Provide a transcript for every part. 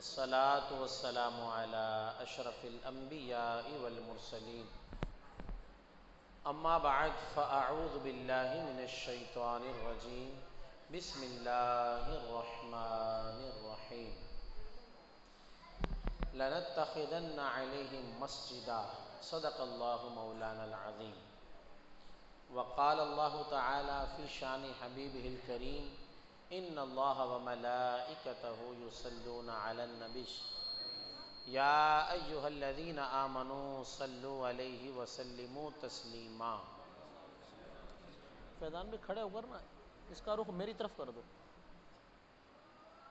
والصلاة والسلام على أشرف الأنبياء والمرسلين أما بعد فأعوذ بالله من الشيطان الرجيم بسم الله الرحمن الرحيم لنتخذن عليهم مسجدا صدق الله مولانا العظيم وقال الله تعالى في شان حبيبه الكريم إن الله وملائكته يصلون على النبي یا ایہا الذین آمنوا صلوا علیہ وسلموا تسلیما۔ فیضان بھی کھڑے ہو کر نا اس کا رخ میری طرف کر دو،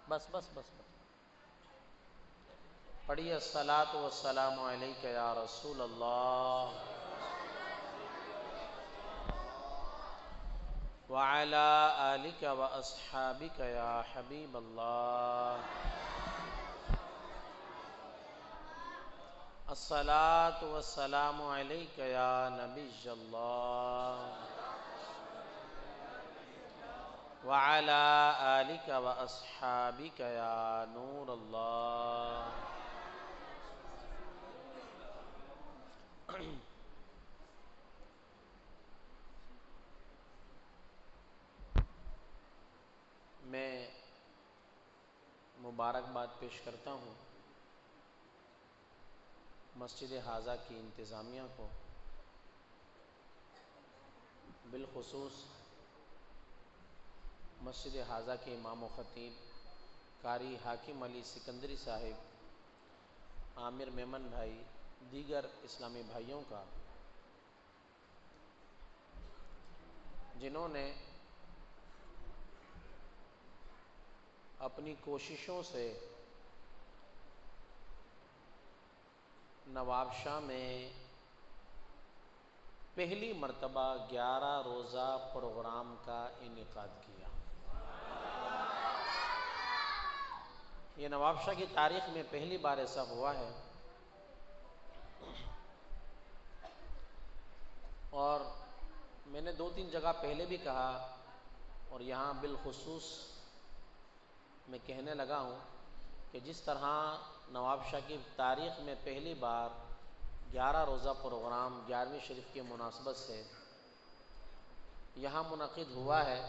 بس بس بس بس پڑھیے الصلاۃ والسلام علیک یا رسول اللہ وعلی آلک واصحابک یا حبیب اللہ۔ الصلاۃ والسلام علیک یا نبی اللہ وعلی آلک واصحابک یا نور اللہ۔ میں مبارکباد پیش کرتا ہوں مسجد حاضہ کی انتظامیہ کو، بالخصوص مسجد حاضہ کے امام و خطیب قاری حاکم علی سکندری صاحب، عامر میمن بھائی، دیگر اسلامی بھائیوں کا، جنہوں نے اپنی کوششوں سے نوابشاہ میں پہلی مرتبہ 11 روزہ پروگرام کا انعقاد کیا۔ یہ نوابشاہ کی تاریخ میں پہلی بار ایسا ہوا ہے، اور میں نے 2-3 جگہ پہلے بھی کہا اور یہاں بالخصوص میں کہنے لگا ہوں کہ جس طرح نوابشاہ کی تاریخ میں پہلی بار 11 روزہ پروگرام 11ویں شریف کی مناسبت سے یہاں منعقد ہوا ہے،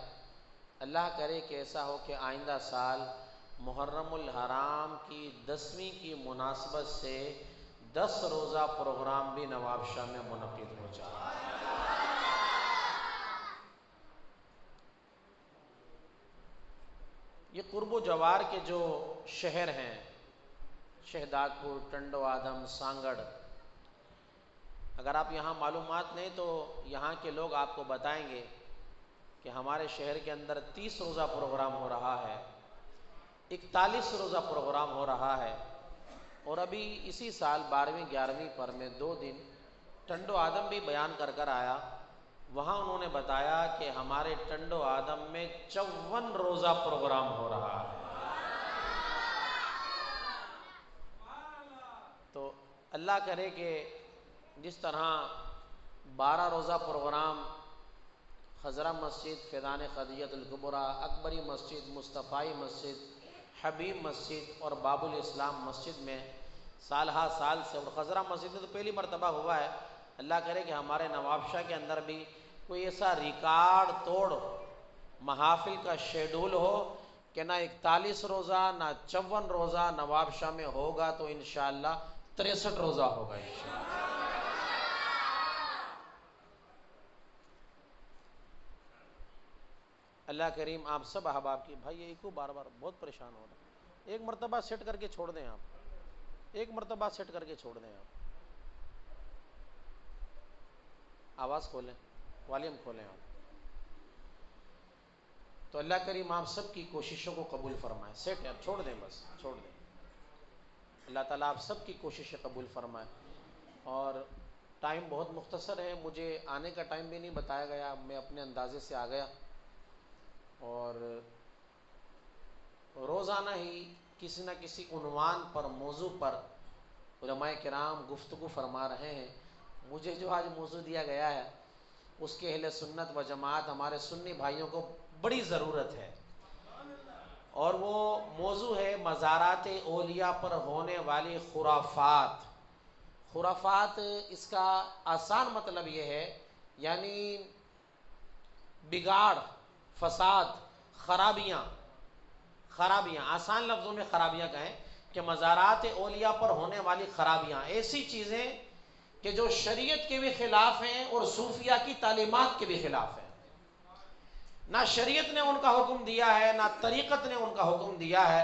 اللہ کرے کہ ایسا ہو کہ آئندہ سال محرم الحرام کی 10ویں کی مناسبت سے 10 روزہ پروگرام بھی نوابشاہ میں منعقد ہو جائے۔ یہ قرب و جوار کے جو شہر ہیں، شہداد پور، ٹنڈو آدم، سانگڑ، اگر آپ یہاں معلومات نہیں تو یہاں کے لوگ آپ کو بتائیں گے کہ ہمارے شہر کے اندر 30 روزہ پروگرام ہو رہا ہے، 41 روزہ پروگرام ہو رہا ہے، اور ابھی اسی سال 12ویں 11ویں پر میں 2 دن ٹنڈو آدم بھی بیان کر آیا، وہاں انہوں نے بتایا کہ ہمارے ٹنڈو آدم میں 54 روزہ پروگرام ہو رہا ہے۔ تو اللہ کرے کہ جس طرح 12 روزہ پروگرام خضرہ مسجد، فیضان خدیجۃ الکبریٰ، اکبری مسجد، مصطفائی مسجد، حبیب مسجد اور باب الاسلام مسجد میں سال ہا سال سے، اور خضرہ مسجد میں تو پہلی مرتبہ ہوا ہے، اللہ کرے کہ ہمارے نوابشاہ کے اندر بھی کوئی ایسا ریکارڈ توڑ محافل کا شیڈول ہو کہ نہ 41 روزہ نہ 54 روزہ نوابشاہ میں ہوگا، تو انشاءاللہ 63 روزہ ہوگا انشاءاللہ۔ اللہ کریم آپ سب احباب کی، بھائی ایک کو بار بار بہت پریشان ہو رہا ہے، ایک مرتبہ سیٹ کر کے چھوڑ دیں آپ، ایک مرتبہ سیٹ کر کے چھوڑ دیں آپ، آواز کھولیں، والیوم کھولیں آپ۔ تو اللہ کریم آپ سب کی کوششوں کو قبول فرمائے۔ سیٹ ہے، آپ چھوڑ دیں، بس چھوڑ دیں۔ اللہ تعالیٰ آپ سب کی کوششیں قبول فرمائے۔ اور ٹائم بہت مختصر ہے، مجھے آنے کا ٹائم بھی نہیں بتایا گیا، میں اپنے اندازے سے آ گیا، اور روزانہ ہی کسی نہ کسی عنوان پر، موضوع پر علماء کرام گفتگو فرما رہے ہیں۔ مجھے جو آج موضوع دیا گیا ہے اس کے اہل سنت و جماعت ہمارے سنی بھائیوں کو بڑی ضرورت ہے، اور وہ موضوع ہے مزارات اولیاء پر ہونے والی خرافات۔ خرافات اس کا آسان مطلب یہ ہے یعنی بگاڑ، فساد، خرابیاں آسان لفظوں میں خرابیاں کہیں کہ مزارات اولیاء پر ہونے والی خرابیاں ایسی چیزیں کہ جو شریعت کے بھی خلاف ہیں اور صوفیہ کی تعلیمات کے بھی خلاف ہیں۔ نہ شریعت نے ان کا حکم دیا ہے، نہ طریقت نے ان کا حکم دیا ہے،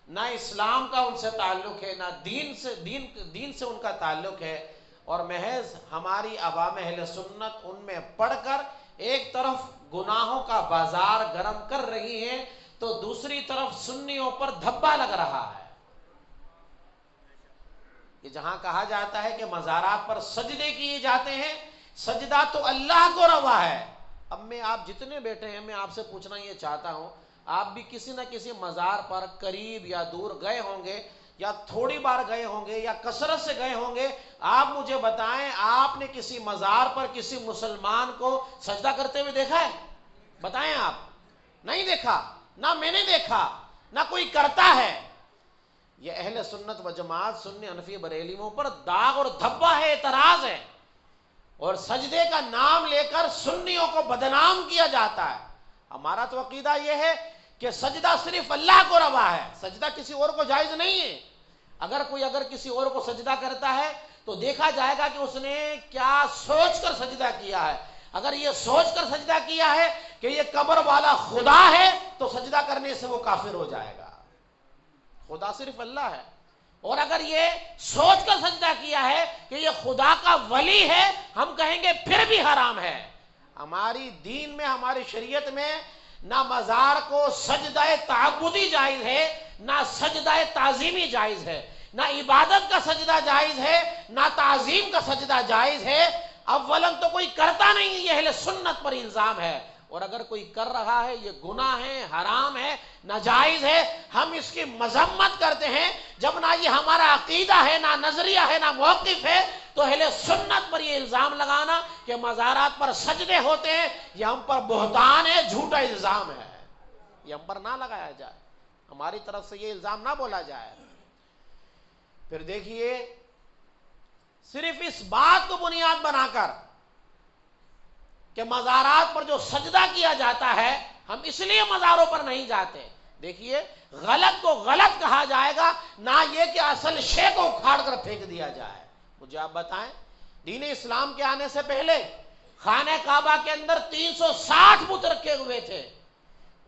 نہ اسلام کا ان سے تعلق ہے، نہ دین سے ان کا تعلق ہے، اور محض ہماری عوام اہل سنت ان میں پڑھ کر ایک طرف گناہوں کا بازار گرم کر رہی ہیں تو دوسری طرف سنیوں پر دھبا لگ رہا ہے۔ کہ جہاں کہا جاتا ہے کہ مزارات پر سجدے کیے جاتے ہیں، سجدہ تو اللہ کو روا ہے۔ اب میں آپ جتنے بیٹھے ہیں، میں آپ سے پوچھنا یہ چاہتا ہوں، آپ بھی کسی نہ کسی مزار پر قریب یا دور گئے ہوں گے، یا تھوڑی بار گئے ہوں گے، یا کثرت سے گئے ہوں گے۔ آپ مجھے بتائیں، آپ نے کسی مزار پر کسی مسلمان کو سجدہ کرتے ہوئے دیکھا ہے؟ بتائیں آپ۔ نہیں دیکھا، نہ میں نے دیکھا، نہ کوئی کرتا ہے۔ یہ اہل سنت و جماعت سنی حنفی بریلویوں پر داغ اور دھبا ہے، اعتراض ہے، اور سجدے کا نام لے کر سنیوں کو بدنام کیا جاتا ہے۔ ہمارا تو عقیدہ یہ ہے کہ سجدہ صرف اللہ کو روا ہے، سجدہ کسی اور کو جائز نہیں ہے۔ اگر کوئی کسی اور کو سجدہ کرتا ہے تو دیکھا جائے گا کہ اس نے کیا سوچ کر سجدہ کیا ہے۔ اگر یہ سوچ کر سجدہ کیا ہے کہ یہ قبر والا خدا ہے تو سجدہ کرنے سے وہ کافر ہو جائے گا۔ خدا صرف اللہ ہے۔ اور اگر یہ سوچ کر سجدہ کیا ہے کہ یہ خدا کا ولی ہے، ہم کہیں گے پھر بھی حرام ہے۔ ہماری دین میں، ہماری شریعت میں نہ مزار کو سجدہ تعبدی جائز ہے، نہ سجدہ تعظیمی جائز ہے، نہ عبادت کا سجدہ جائز ہے، نہ تعظیم کا سجدہ جائز ہے۔ اولاً تو کوئی کرتا نہیں، یہ اہل سنت پر الزام ہے، اور اگر کوئی کر رہا ہے یہ گناہ ہے، حرام ہے، ناجائز ہے۔ ہم اس کی مذمت کرتے ہیں۔ جب نہ یہ ہمارا عقیدہ ہے، نہ نظریہ ہے، نہ موقف ہے، تو اہل سنت پر یہ الزام لگانا کہ مزارات پر سجدے ہوتے ہیں، یہ ہم پر بہتان ہے، جھوٹا الزام ہے۔ یہ ہم پر نہ لگایا جائے، ہماری طرف سے یہ الزام نہ بولا جائے۔ پھر دیکھیے، صرف اس بات کو بنیاد بنا کر کہ مزارات پر جو سجدہ کیا جاتا ہے، ہم اس لیے مزاروں پر نہیں جاتے۔ دیکھیے، غلط کو غلط کہا جائے گا، نہ یہ کہ اصل شے کو اکھاڑ کر پھینک دیا جائے۔ مجھے آپ بتائیں، دین اسلام کے آنے سے پہلے خانہ کعبہ کے اندر 360 بت رکھے ہوئے تھے۔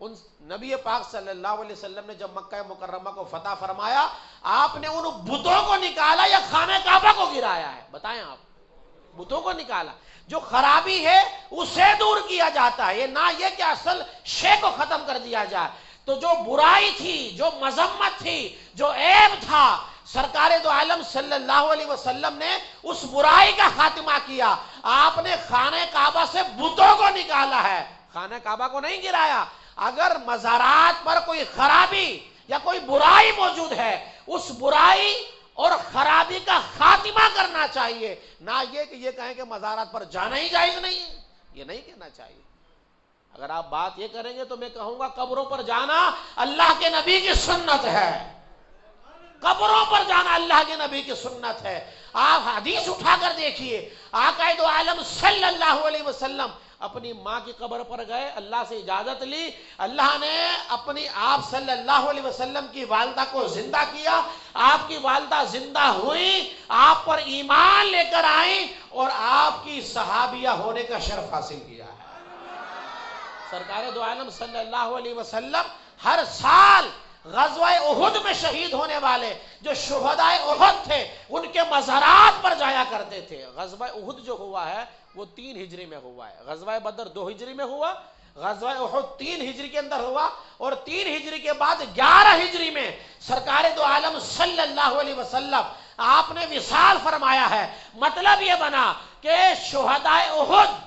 ان نبی پاک صلی اللہ علیہ وسلم نے جب مکہ مکرمہ کو فتح فرمایا، آپ نے ان بتوں کو نکالا یا خانہ کعبہ کو گرایا ہے؟ بتائیں آپ۔ بتوں کو نکالا۔ جو خرابی ہے اسے دور کیا جاتا ہے، یہ نہ یہ کہ اصل شے کو ختم کر دیا جائے۔ تو جو برائی تھی، جو مذمت تھی، جو عیب تھا، سرکار دو عالم صلی اللہ علیہ وسلم نے اس برائی کا خاتمہ کیا۔ آپ نے خانہ کعبہ سے بتوں کو نکالا ہے، خانہ کعبہ کو نہیں گرایا۔ اگر مزارات پر کوئی خرابی یا کوئی برائی موجود ہے، اس برائی اور خرابی کا خاتمہ کرنا چاہیے، نہ یہ کہ یہ کہیں کہ مزارات پر جانا ہی جائز نہیں ہے۔ یہ نہیں کہنا چاہیے۔ اگر آپ بات یہ کریں گے تو میں کہوں گا قبروں پر جانا اللہ کے نبی کی سنت ہے، قبروں پر جانا اللہ کے نبی کی سنت ہے۔ آپ حدیث اٹھا کر دیکھیے، آقا دو عالم صلی اللہ علیہ وسلم اپنی ماں کی قبر پر گئے، اللہ سے اجازت لی، اللہ نے اپنی آپ صلی اللہ علیہ وسلم کی والدہ کو زندہ کیا، آپ کی والدہ زندہ ہوئی، آپ پر ایمان لے کر آئیں، اور آپ کی صحابیہ ہونے کا شرف حاصل کیا ہے۔ سرکار دو عالم صلی اللہ علیہ وسلم ہر سال غزوہ احد میں شہید ہونے والے جو شہدائے احد تھے، ان کے مزارات پر جایا کرتے تھے۔ غزوہ احد جو ہوا ہے وہ 3 ہجری میں ہوا ہے، غزوہ بدر 2 ہجری میں ہوا، غزوہ احد 3 ہجری کے اندر ہوا، اور 3 ہجری کے بعد 11 ہجری میں سرکار دو عالم صلی اللہ علیہ وسلم آپ نے وصال فرمایا ہے۔ مطلب یہ بنا کہ شہدائے احد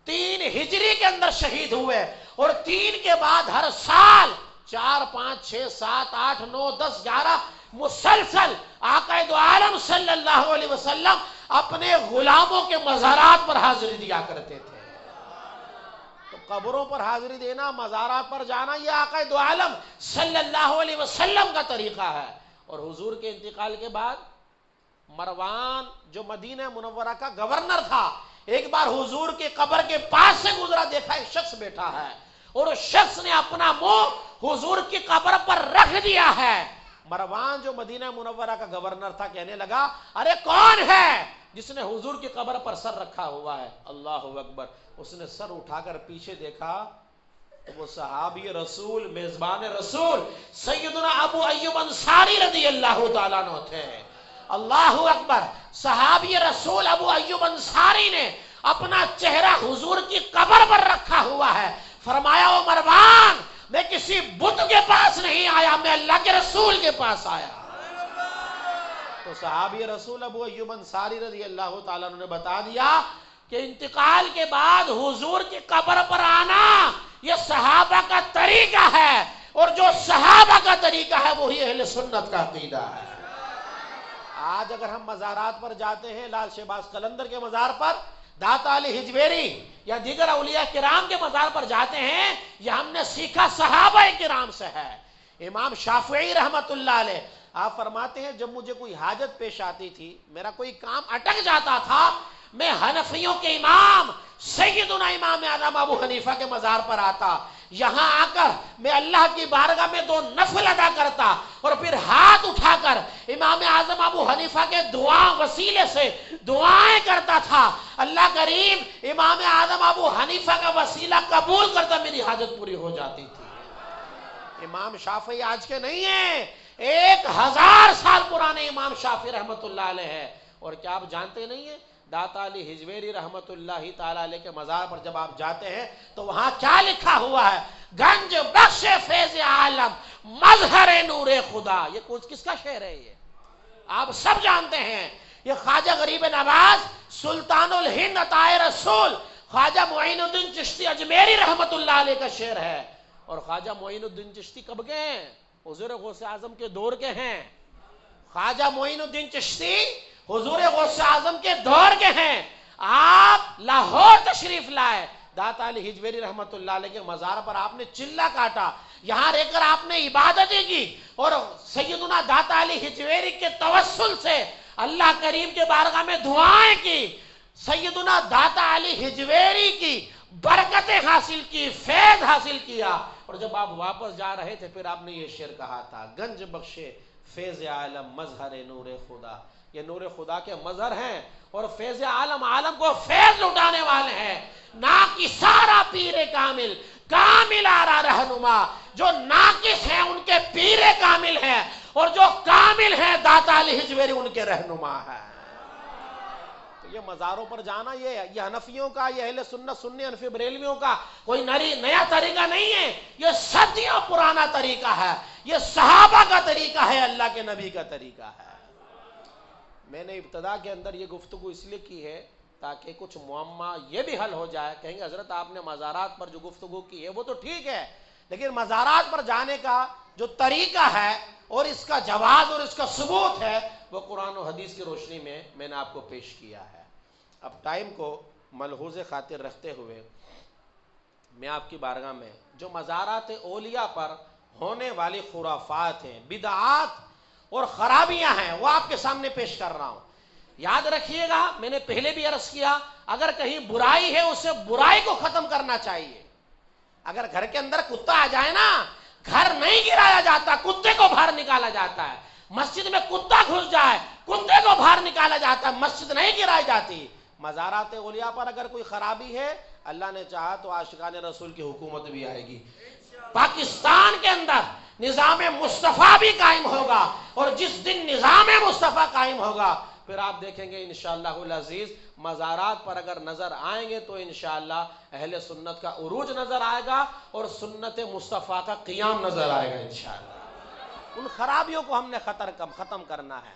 3 ہجری کے اندر شہید ہوئے، اور 3 کے بعد ہر سال 4 5 6 7 8 9 10 11 مسلسل آقا دو عالم صلی اللہ علیہ وسلم اپنے غلاموں کے مزارات پر حاضری دیا کرتے تھے۔ تو قبروں پر حاضری دینا، مزارات پر جانا، یہ آقا دو عالم صلی اللہ علیہ وسلم کا طریقہ ہے۔ اور حضور کے انتقال کے بعد مروان جو مدینہ منورہ کا گورنر تھا، ایک بار حضور کی قبر کے پاس سے گزرا، دیکھا ایک شخص بیٹھا ہے اور اس شخص نے اپنا منہ حضور کی قبر پر رکھ دیا ہے۔ مروان جو مدینہ منورہ کا گورنر تھا کہنے لگا، ارے کون ہے جس نے حضور کی قبر پر سر رکھا ہوا ہے؟ اللہ اکبر۔ اس نے سر اٹھا کر پیچھے دیکھا تو وہ صحابی رسول، میزبان رسول سیدنا ابو ایوب انصاری رضی اللہ تعالیٰ عنہ تھے۔ اللہ اکبر۔ صحابی رسول ابو ایوب انصاری نے اپنا چہرہ حضور کی قبر پر رکھا ہوا ہے۔ فرمایا، او مروان، میں کسی بت کے پاس نہیں آیا، میں اللہ کے رسول کے پاس آیا۔ تو صحابی رسول ابو ایوب انصاری رضی اللہ تعالیٰ عنہ نے بتا دیا کہ انتقال کے بعد حضور کی قبر پر آنا یہ صحابہ کا طریقہ ہے، اور جو صحابہ کا طریقہ ہے وہی اہل سنت کا عقیدہ ہے۔ آج اگر ہم مزارات پر جاتے ہیں، لال شہباز قلندر کے مزار پر، داتا علی حجویری یا دیگر اولیاء کرام کے مزار پر جاتے ہیں، یہ ہم نے سیکھا صحابہ کرام سے ہے۔ امام شافعی رحمت اللہ علیہ آپ فرماتے ہیں، جب مجھے کوئی حاجت پیش آتی تھی، میرا کوئی کام اٹک جاتا تھا، میں حنفیوں کے امام سیدنا امام اعظم ابو حنیفہ کے مزار پر آتا، یہاں آ کر میں اللہ کی بارگاہ میں 2 نفل ادا کرتا اور پھر ہاتھ اٹھا کر امام اعظم ابو حنیفہ کے دعا وسیلے سے دعائیں کرتا تھا۔ اللہ کریم امام اعظم ابو حنیفہ کا وسیلہ قبول کرتا، میری حاجت پوری ہو جاتی تھی۔ امام شافعی آج کے نہیں ہیں، 1000 سال پرانے امام شافعی رحمت اللہ علیہ ہے۔ اور کیا آپ جانتے نہیں ہیں، داتا علی حجویری رحمت اللہ تعالیٰ علیہ کے مزار پر جب آپ جاتے ہیں تو وہاں کیا لکھا ہوا ہے؟ گنج بخش فیض عالم مظہر نور خدا۔ یہ کس کا شعر ہے؟ یہ آپ سب جانتے ہیں، یہ خواجہ غریب نواز سلطان الہند عطائے رسول خواجہ معین الدین چشتی اجمیری رحمت اللہ علیہ کا شعر ہے۔ اور خواجہ معین الدین چشتی کب کے ہیں؟ حضور غوث اعظم کے دور کے ہیں۔ خواجہ معین الدین چشتی حضور غوث اعظم کے دور کے ہیں۔ آپ لاہور تشریف لائے، داتا علی حجویری رحمت اللہ علیہ کے مزار پر آپ نے چلہ کاٹا، یہاں رہ کر آپ نے عبادتیں کی اور سیدنا داتا علی حجویری کے توسل سے اللہ کریم کے بارگاہ میں دعائیں کی، سیدنا داتا علی حجویری کی برکتیں حاصل کی، فیض حاصل کیا۔ اور جب آپ واپس جا رہے تھے پھر آپ نے یہ شعر کہا تھا، گنج بخشے فیض عالم مظہر نور خدا۔ یہ نور خدا کے مظہر ہیں اور فیض عالم، عالم کو فیض لٹانے والے ہیں۔ ناقص سارا پیر کامل، کامل آرا رہنما۔ جو ناقص ہیں ان کے پیر کامل ہیں اور جو کامل ہیں داتا علی حجویری ان کے رہنما ہے۔ تو یہ مزاروں پر جانا یہ حنفیوں کا، یہ اہل سنت سنی حنفی بریلویوں کا کوئی نیا طریقہ نہیں ہے، یہ صدیوں پرانا طریقہ ہے، یہ صحابہ کا طریقہ ہے، اللہ کے نبی کا طریقہ ہے۔ میں نے ابتدا کے اندر یہ گفتگو اس لیے کی ہے تاکہ کچھ معمہ یہ بھی حل ہو جائے۔ کہیں گے حضرت آپ نے مزارات پر جو گفتگو کی ہے وہ تو ٹھیک ہے، لیکن مزارات پر جانے کا جو طریقہ ہے اور اس کا جواز اور اس کا ثبوت ہے وہ قرآن و حدیث کی روشنی میں نے آپ کو پیش کیا ہے۔ اب ٹائم کو ملحوظ خاطر رکھتے ہوئے میں آپ کی بارگاہ میں جو مزارات اولیاء پر ہونے والی خرافات ہیں، بدعات اور خرابیاں ہیں، وہ آپ کے سامنے پیش کر رہا ہوں۔ یاد رکھیے گا، میں نے پہلے بھی عرض کیا، اگر کہیں برائی ہے اسے برائی کو ختم کرنا چاہیے۔ اگر گھر کے اندر کتا آ جائے نا، گھر نہیں گرایا جاتا، کتے کو باہر نکالا جاتا ہے۔ مسجد میں کتا گھس جائے، کتے کو باہر نکالا جاتا ہے، مسجد نہیں گرائی جاتی۔ مزارات اولیاء پر اگر کوئی خرابی ہے، اللہ نے چاہا تو عاشقان رسول کی حکومت بھی آئے گی۔ پاکستان کے اندر نظام مصطفیٰ بھی قائم ہوگا، اور جس دن نظام مصطفیٰ قائم ہوگا پھر آپ دیکھیں گے انشاءاللہ العزیز مزارات پر اگر نظر آئیں گے تو انشاءاللہ اہل سنت کا عروج نظر آئے گا اور سنت مصطفیٰ کا قیام نظر آئے گا انشاءاللہ۔ ان خرابیوں کو ہم نے ختم کرنا ہے۔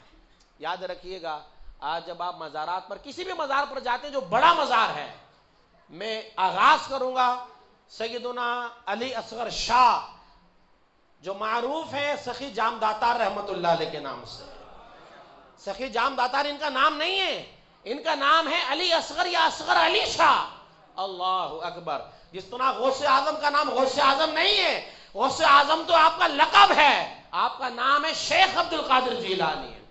یاد رکھیے گا، آج جب آپ مزارات پر کسی بھی مزار پر جاتے ہیں جو بڑا مزار ہے، میں آغاز کروں گا سیدنا علی اصغر شاہ جو معروف ہیں سخی جام داتار رحمت اللہ علیہ کے نام سے۔ سخی جام داتار ان کا نام نہیں ہے، ان کا نام ہے علی اصغر یا اصغر علی شاہ۔ اللہ اکبر، جس طرح غوث اعظم کا نام غوث اعظم نہیں ہے، غوث اعظم تو آپ کا لقب ہے، آپ کا نام ہے شیخ عبد القادر جیلانی ہے۔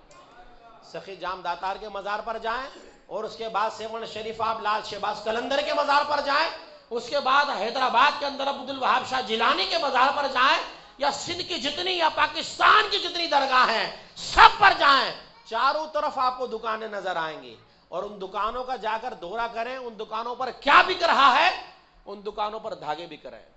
سخی جام داتار کے مزار پر جائیں، اور اس کے بعد سیون شریف آپ لال شہباز قلندر کے مزار پر جائیں، اس کے بعد حیدرآباد کے اندر عبد الوہاب شاہ جیلانی کے مزار پر جائیں، یا سندھ کی جتنی یا پاکستان کی جتنی درگاہ ہیں سب پر جائیں، چاروں طرف آپ کو دکانیں نظر آئیں گی، اور ان دکانوں کا جا کر دورہ کریں، ان دکانوں پر کیا بک رہا ہے، ان دکانوں پر دھاگے بک رہے ہیں،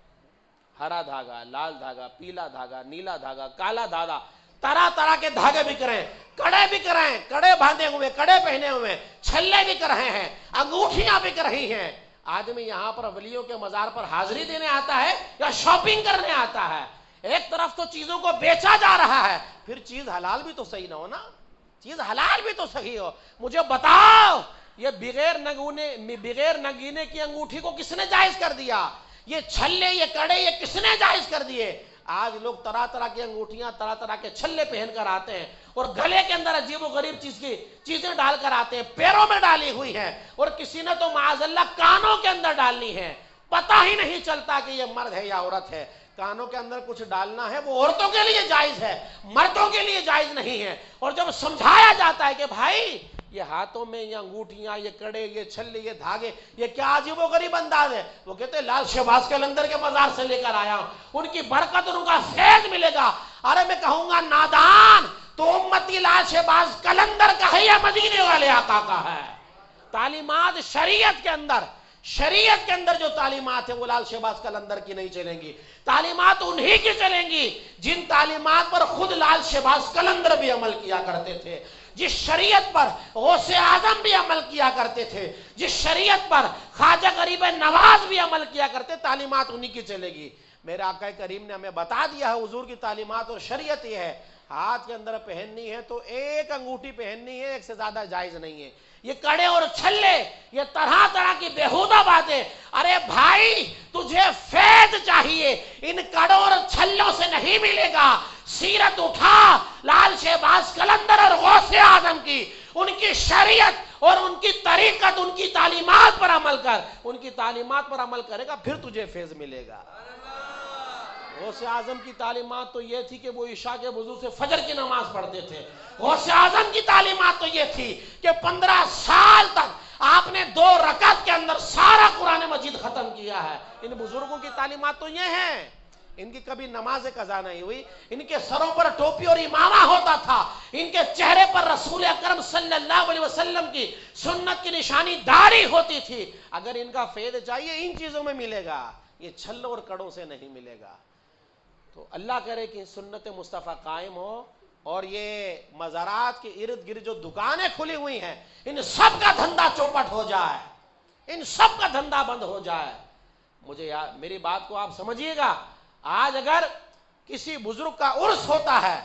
ہرا دھاگا، لال دھاگا، پیلا دھاگا، نیلا دھاگا، کالا دھاگا، طرح طرح کے دھاگے بک رہے ہیں، کڑے بک رہے ہیں، کڑے باندھے ہوئے، کڑے پہنے ہوئے، چھلے بک رہے ہیں، انگوٹھیاں بک رہی ہیں۔ آدمی یہاں پر ولیوں کے مزار پر حاضری دینے آتا ہے یا شاپنگ کرنے آتا ہے؟ ایک طرف تو چیزوں کو بیچا جا رہا ہے، پھر چیز حلال بھی تو صحیح نہ ہو نا، چیز حلال بھی تو صحیح ہو۔ مجھے بتاؤ، یہ بغیر نگینے کی انگوٹھی کو کس نے جائز کر دیا؟ یہ چھلے، یہ کڑے، یہ کس نے جائز کر دیے؟ آج لوگ طرح طرح کی انگوٹھیاں، طرح طرح کے چھلے پہن کر آتے ہیں، اور گلے کے اندر عجیب و غریب چیزیں ڈال کر آتے ہیں، پیروں میں ڈالی ہوئی ہیں، اور کسی نے تو معاذ اللہ کانوں کے اندر ڈالنی ہے، پتہ ہی نہیں چلتا کہ یہ مرد ہے یا عورت ہے۔ کانوں کے اندر کچھ ڈالنا ہے، وہ عورتوں کے لیے جائز ہے، مردوں کے لیے جائز نہیں ہے۔ اور جب سمجھایا جاتا ہے کہ بھائی یہ ہاتھوں میں یہ انگوٹھیاں، یہ کڑے، یہ چھلے، یہ دھاگے، یہ کیا عجیب و غریب انداز ہے، وہ کہتے ہیں لال شہباز قلندر کے مزار سے لے کر آیا ہوں، ان کی برکت اور ان کا فیض ملے گا۔ ارے میں کہوں گا نادان، تو امتی لال شہباز قلندر کا ہے یا مدینے والے آقا کا ہے؟ تعلیمات شریعت کے اندر جو تعلیمات ہیں وہ لال شہباز قلندر کی نہیں چلیں گی، تعلیمات انہی کی چلیں گی جن تعلیمات پر خود لال شہباز قلندر بھی عمل کیا کرتے تھے، جس شریعت پر غوث اعظم بھی عمل کیا کرتے تھے، جس شریعت پر خواجہ غریب نواز بھی عمل کیا کرتے، تعلیمات انہی کی چلے گی۔ میرے آقا کریم نے ہمیں بتا دیا ہے، حضور کی تعلیمات اور شریعت یہ ہے، ہاتھ کے اندر پہننی ہے تو ایک انگوٹھی پہننی ہے، ایک سے زیادہ جائز نہیں ہے۔ یہ کڑے اور چھلے، یہ طرح طرح کی بیہودہ باتیں، ارے بھائی تجھے فیض چاہیے، ان کڑوں اور چھلوں سے نہیں ملے گا۔ سیرت اٹھا لال شہباز قلندر اور غوث اعظم کی، ان کی شریعت اور ان کی طریقت، ان کی تعلیمات پر عمل کر، ان کی تعلیمات پر عمل کرے گا پھر تجھے فیض ملے گا۔ غوث اعظم کی تعلیمات تو یہ تھی کہ وہ عشاء کے وضو سے فجر کی نماز پڑھتے تھے۔ غوث اعظم کی تعلیمات تو یہ تھی کہ 15 سال تک آپ نے 2 رکعت کے اندر سارا قرآن مجید ختم کیا ہے۔ ان بزرگوں کی تعلیمات تو یہ ہیں، ان کی کبھی نماز قضا نہیں ہوئی، ان کے سروں پر ٹوپی اور امامہ ہوتا تھا، ان کے چہرے پر رسول اکرم صلی اللہ علیہ وسلم کی سنت کی نشانی داڑھی ہوتی تھی۔ اگر ان کا فیض چاہیے ان چیزوں میں ملے گا، یہ چھلوں اور کڑوں سے نہیں ملے گا۔ تو اللہ کرے کہ سنت مصطفیٰ قائم ہو، اور یہ مزارات کے ارد گرد جو دکانیں کھلی ہوئی ہیں ان سب کا دھندا چوپٹ ہو جائے، ان سب کا دھندا بند ہو جائے۔ مجھے میری بات کو آپ سمجھیے گا، آج اگر کسی بزرگ کا عرس ہوتا ہے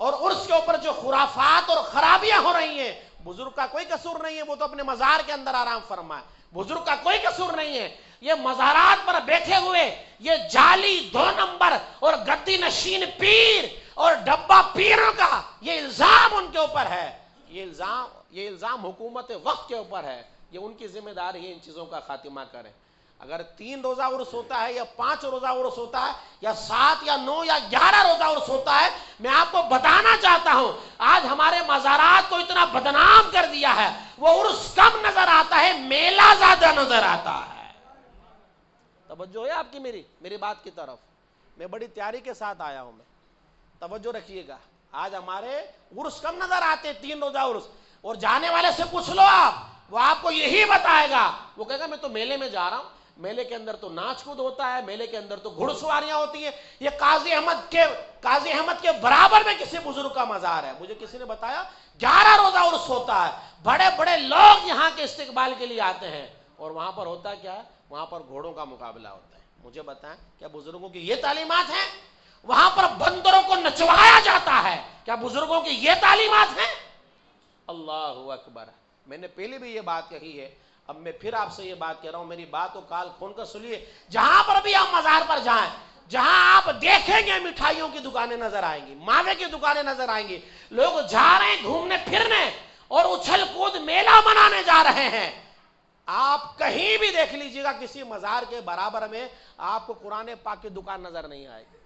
اور عرس کے اوپر جو خرافات اور خرابیاں ہو رہی ہیں، بزرگ کا کوئی قصور نہیں ہے، وہ تو اپنے مزار کے اندر آرام فرمائے، بزرگ کا کوئی قصور نہیں ہے۔ یہ مزارات پر بیٹھے ہوئے یہ جعلی 2 نمبر اور گدی نشین پیر اور ڈبہ پیروں کا یہ الزام ان کے اوپر ہے، یہ الزام حکومت وقت کے اوپر ہے، یہ ان کی ذمہ داری ہے ان چیزوں کا خاتمہ کریں۔ اگر 3 روزہ عرس ہوتا ہے یا 5 روزہ عرس ہوتا ہے یا 7 یا 9 یا 11 روزہ عرس ہوتا ہے، میں آپ کو بتانا چاہتا ہوں آج ہمارے مزارات کو اتنا بدنام کر دیا ہے، وہ عرس کم نظر آتا ہے، میلہ زیادہ نظر آتا ہے۔ توجہ ہے آپ کی میری بات کی طرف؟ میں بڑی تیاری کے ساتھ آیا ہوں، میں توجہ رکھیے گا۔ آج ہمارے عرس کم نظر آتے، 3 روزہ عرس، اور جانے والے سے پوچھ لو آپ، وہ آپ کو یہی بتائے گا، وہ کہے گا میں تو میلے میں جا رہا ہوں، میلے کے اندر تو ناچ کود ہوتا ہے، میلے کے اندر تو گھڑ سواریاں ہوتی ہیں، یہ قاضی احمد کے برابر میں کسی بزرگ کا مزار ہے۔ مجھے کسی نے بتایا 11 روزہ عرس ہوتا ہے، بڑے بڑے لوگ یہاں کے استقبال کے لیے آتے ہیں، اور وہاں پر ہوتا کیا ہے؟ وہاں پر گھوڑوں کا مقابلہ ہوتا ہے۔ مجھے بتائیں کیا بزرگوں کی یہ تعلیمات ہیں؟ وہاں پر بندروں کو نچوایا جاتا ہے، کیا بزرگوں کی یہ تعلیمات ہیں؟ اللہ اکبر۔ میں نے پہلے بھی یہ بات کہی ہے، اب میں پھر آپ سے یہ بات کہہ رہا ہوں، میری بات کو کال کھول کر سنیے۔ جہاں پر بھی آپ مزار پر جائیں، جہاں آپ دیکھیں گے مٹھائیوں کی دکانیں نظر آئیں گی، ماوے کی دکانیں نظر آئیں گی، لوگ جا رہے ہیں گھومنے پھرنے اور اچھل کود میلہ منانے جا رہے ہیں، آپ کہیں بھی دیکھ لیجئے گا کسی مزار کے برابر میں آپ کو قرآن پاک کی دکان نظر نہیں آئے گی،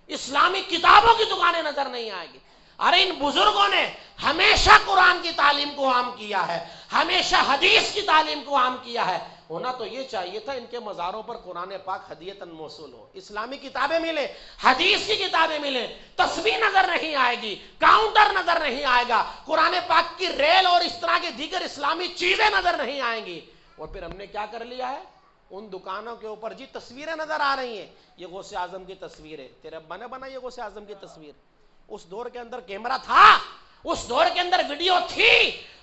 اسلامی کتابوں کی دکانیں نظر نہیں آئے گی۔ ارے ان بزرگوں نے ہمیشہ قرآن کی تعلیم کو عام کیا ہے، ہمیشہ حدیث کی تعلیم کو عام کیا ہے۔ ہونا تو یہ چاہیے تھا ان کے مزاروں پر قرآن پاک ہدیتاً موصول ہو، اسلامی کتابیں ملیں، حدیث کی کتابیں ملیں، تسبیح نظر نہیں آئے گی، کاؤنٹر نظر نہیں آئے گا، قرآن پاک کی ریل اور اس طرح کی دیگر اسلامی چیزیں نظر نہیں آئیں گی۔ اور پھر ہم نے کیا کر لیا ہے، ان دکانوں کے اوپر جی تصویریں نظر آ رہی ہیں، یہ غوث اعظم کی تصویر ہے، تیرے ابا نے بنائی ہے غوث اعظم کی تصویر؟ اس دور کے اندر کیمرہ تھا، اس دور کے اندر ویڈیو تھی،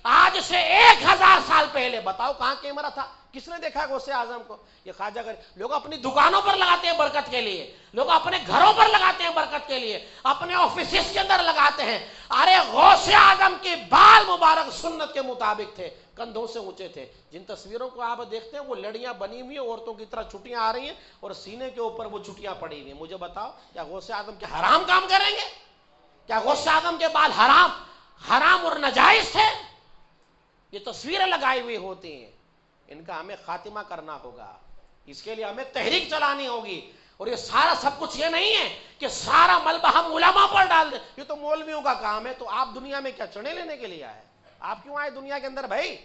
آج سے 1000 سال پہلے بتاؤ کہاں کیمرہ تھا؟ کس نے دیکھا غوث اعظم کو؟ یہ خواجہ غریب لوگ اپنی دکانوں پر لگاتے ہیں برکت کے لیے، لوگ اپنے گھروں پر لگاتے ہیں برکت کے لیے، اپنے آفیسز کے اندر لگاتے ہیں۔ ارے غوث اعظم کے بال مبارک سنت کے مطابق تھے، کندھوں سے اونچے تھے۔ جن تصویروں کو آپ دیکھتے ہیں وہ لڑیاں بنی ہوئی ہیں، عورتوں کی طرح چھٹیاں آ رہی ہیں اور سینے کے اوپر وہ چھٹیاں پڑی ہوئی ہیں۔ مجھے بتاؤ کیا غوث اعظم کے حرام کام کریں گے؟ کیا غوث اعظم کے بال حرام اور ناجائز تھے؟ یہ تصویریں لگائی ہوئی ہوتی ہیں، ان کا ہمیں خاتمہ کرنا ہوگا، اس کے لیے ہمیں تحریک چلانی ہوگی۔ اور یہ سارا سب کچھ یہ نہیں ہے کہ سارا ملبہ ہم علماء پر ڈال دیں، یہ تو مولویوں کا کام ہے۔ تو آپ دنیا میں کیا چڑھے لینے کے لیے آئے؟ آپ کیوں آئے دنیا کے اندر بھائی؟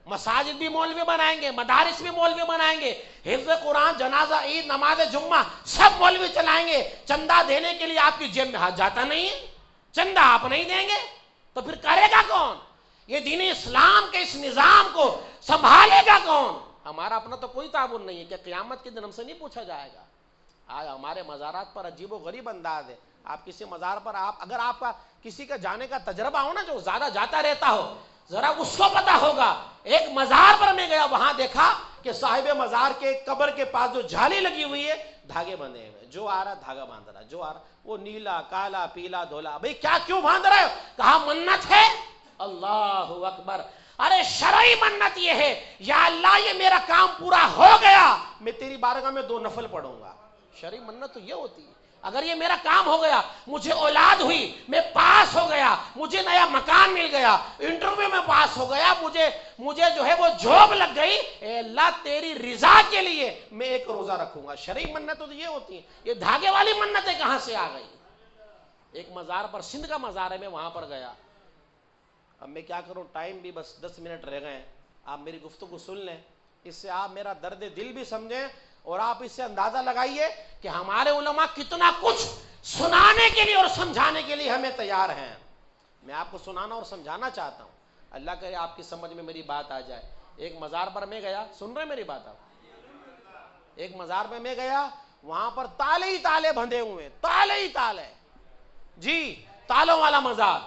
مساجد بھی مولوی بنائیں گے، مدارس بھی مولوی بنائیں گے، حفظ قرآن، جنازہ، عید، نماز جمعہ سب مولوی چلائیں گے۔ چندہ دینے کے لیے آپ کی جیب میں ہاتھ جاتا نہیں ہے، چندہ آپ نہیں دیں گے تو پھر کرے گا کون؟ یہ دین اسلام کے اس نظام کو سنبھالے گا کون؟ ہمارا اپنا تو کوئی تعاون نہیں ہے کہ قیامت کے دن ہم سے نہیں پوچھا جائے گا۔ آج ہمارے مزارات پر عجیب و غریب انداز ہے۔ آپ کسی مزار پر اگر آپ کا کسی کا جانے کا تجربہ ہو نا، جو زیادہ جاتا رہتا ہو، ذرا اس کو پتا ہوگا۔ ایک مزار پر میں گیا، وہاں دیکھا کہ صاحب مزار کے قبر کے پاس جو جھالی لگی ہوئی ہے، دھاگے بندھے ہوئے، جو آ رہا دھاگا باندھ رہا، جو آ رہا وہ نیلا، کالا، پیلا، دھولا۔ بھئی کیا کیوں باندھ رہے ہو؟ کہا منت ہے۔ اللہ اکبر! ارے شرعی منت یہ ہے، یا اللہ یہ میرا کام پورا ہو گیا، میں تیری بارگاہ میں 2 نفل پڑھوں گا۔ شرعی منت تو یہ ہوتی ہے، اگر یہ میرا کام ہو گیا، مجھے اولاد ہوئی، میں پاس ہو گیا، مجھے نیا مکان مل گیا، انٹرویو میں پاس ہو گیا، مجھے جو ہے وہ جاب لگ گئی، اے اللہ تیری رضا کے لیے میں 1 روزہ رکھوں گا۔ شرعی منت تو یہ ہوتی ہے۔ یہ دھاگے والی منتیں کہاں سے آ گئی؟ ایک مزار پر، سندھ کا مزار ہے، میں وہاں پر گیا۔ اب میں کیا کروں، ٹائم بھی بس 10 منٹ رہ گئے ہیں، آپ میری گفتگو سن لیں، اس سے آپ میرا درد دل بھی سمجھیں، اور آپ اس سے اندازہ لگائیے کہ ہمارے علماء کتنا کچھ سنانے کے لیے اور سمجھانے کے لیے ہمیں تیار ہیں۔ میں آپ کو سنانا اور سمجھانا چاہتا ہوں، اللہ کرے آپ کی سمجھ میں میری بات آ جائے۔ ایک مزار پر میں گیا، سن رہے میری بات آپ؟ ایک مزار پہ میں گیا، وہاں پر تالے ہی تالے بندھے ہوئے، تالے ہی تالے، جی تالوں والا مزار۔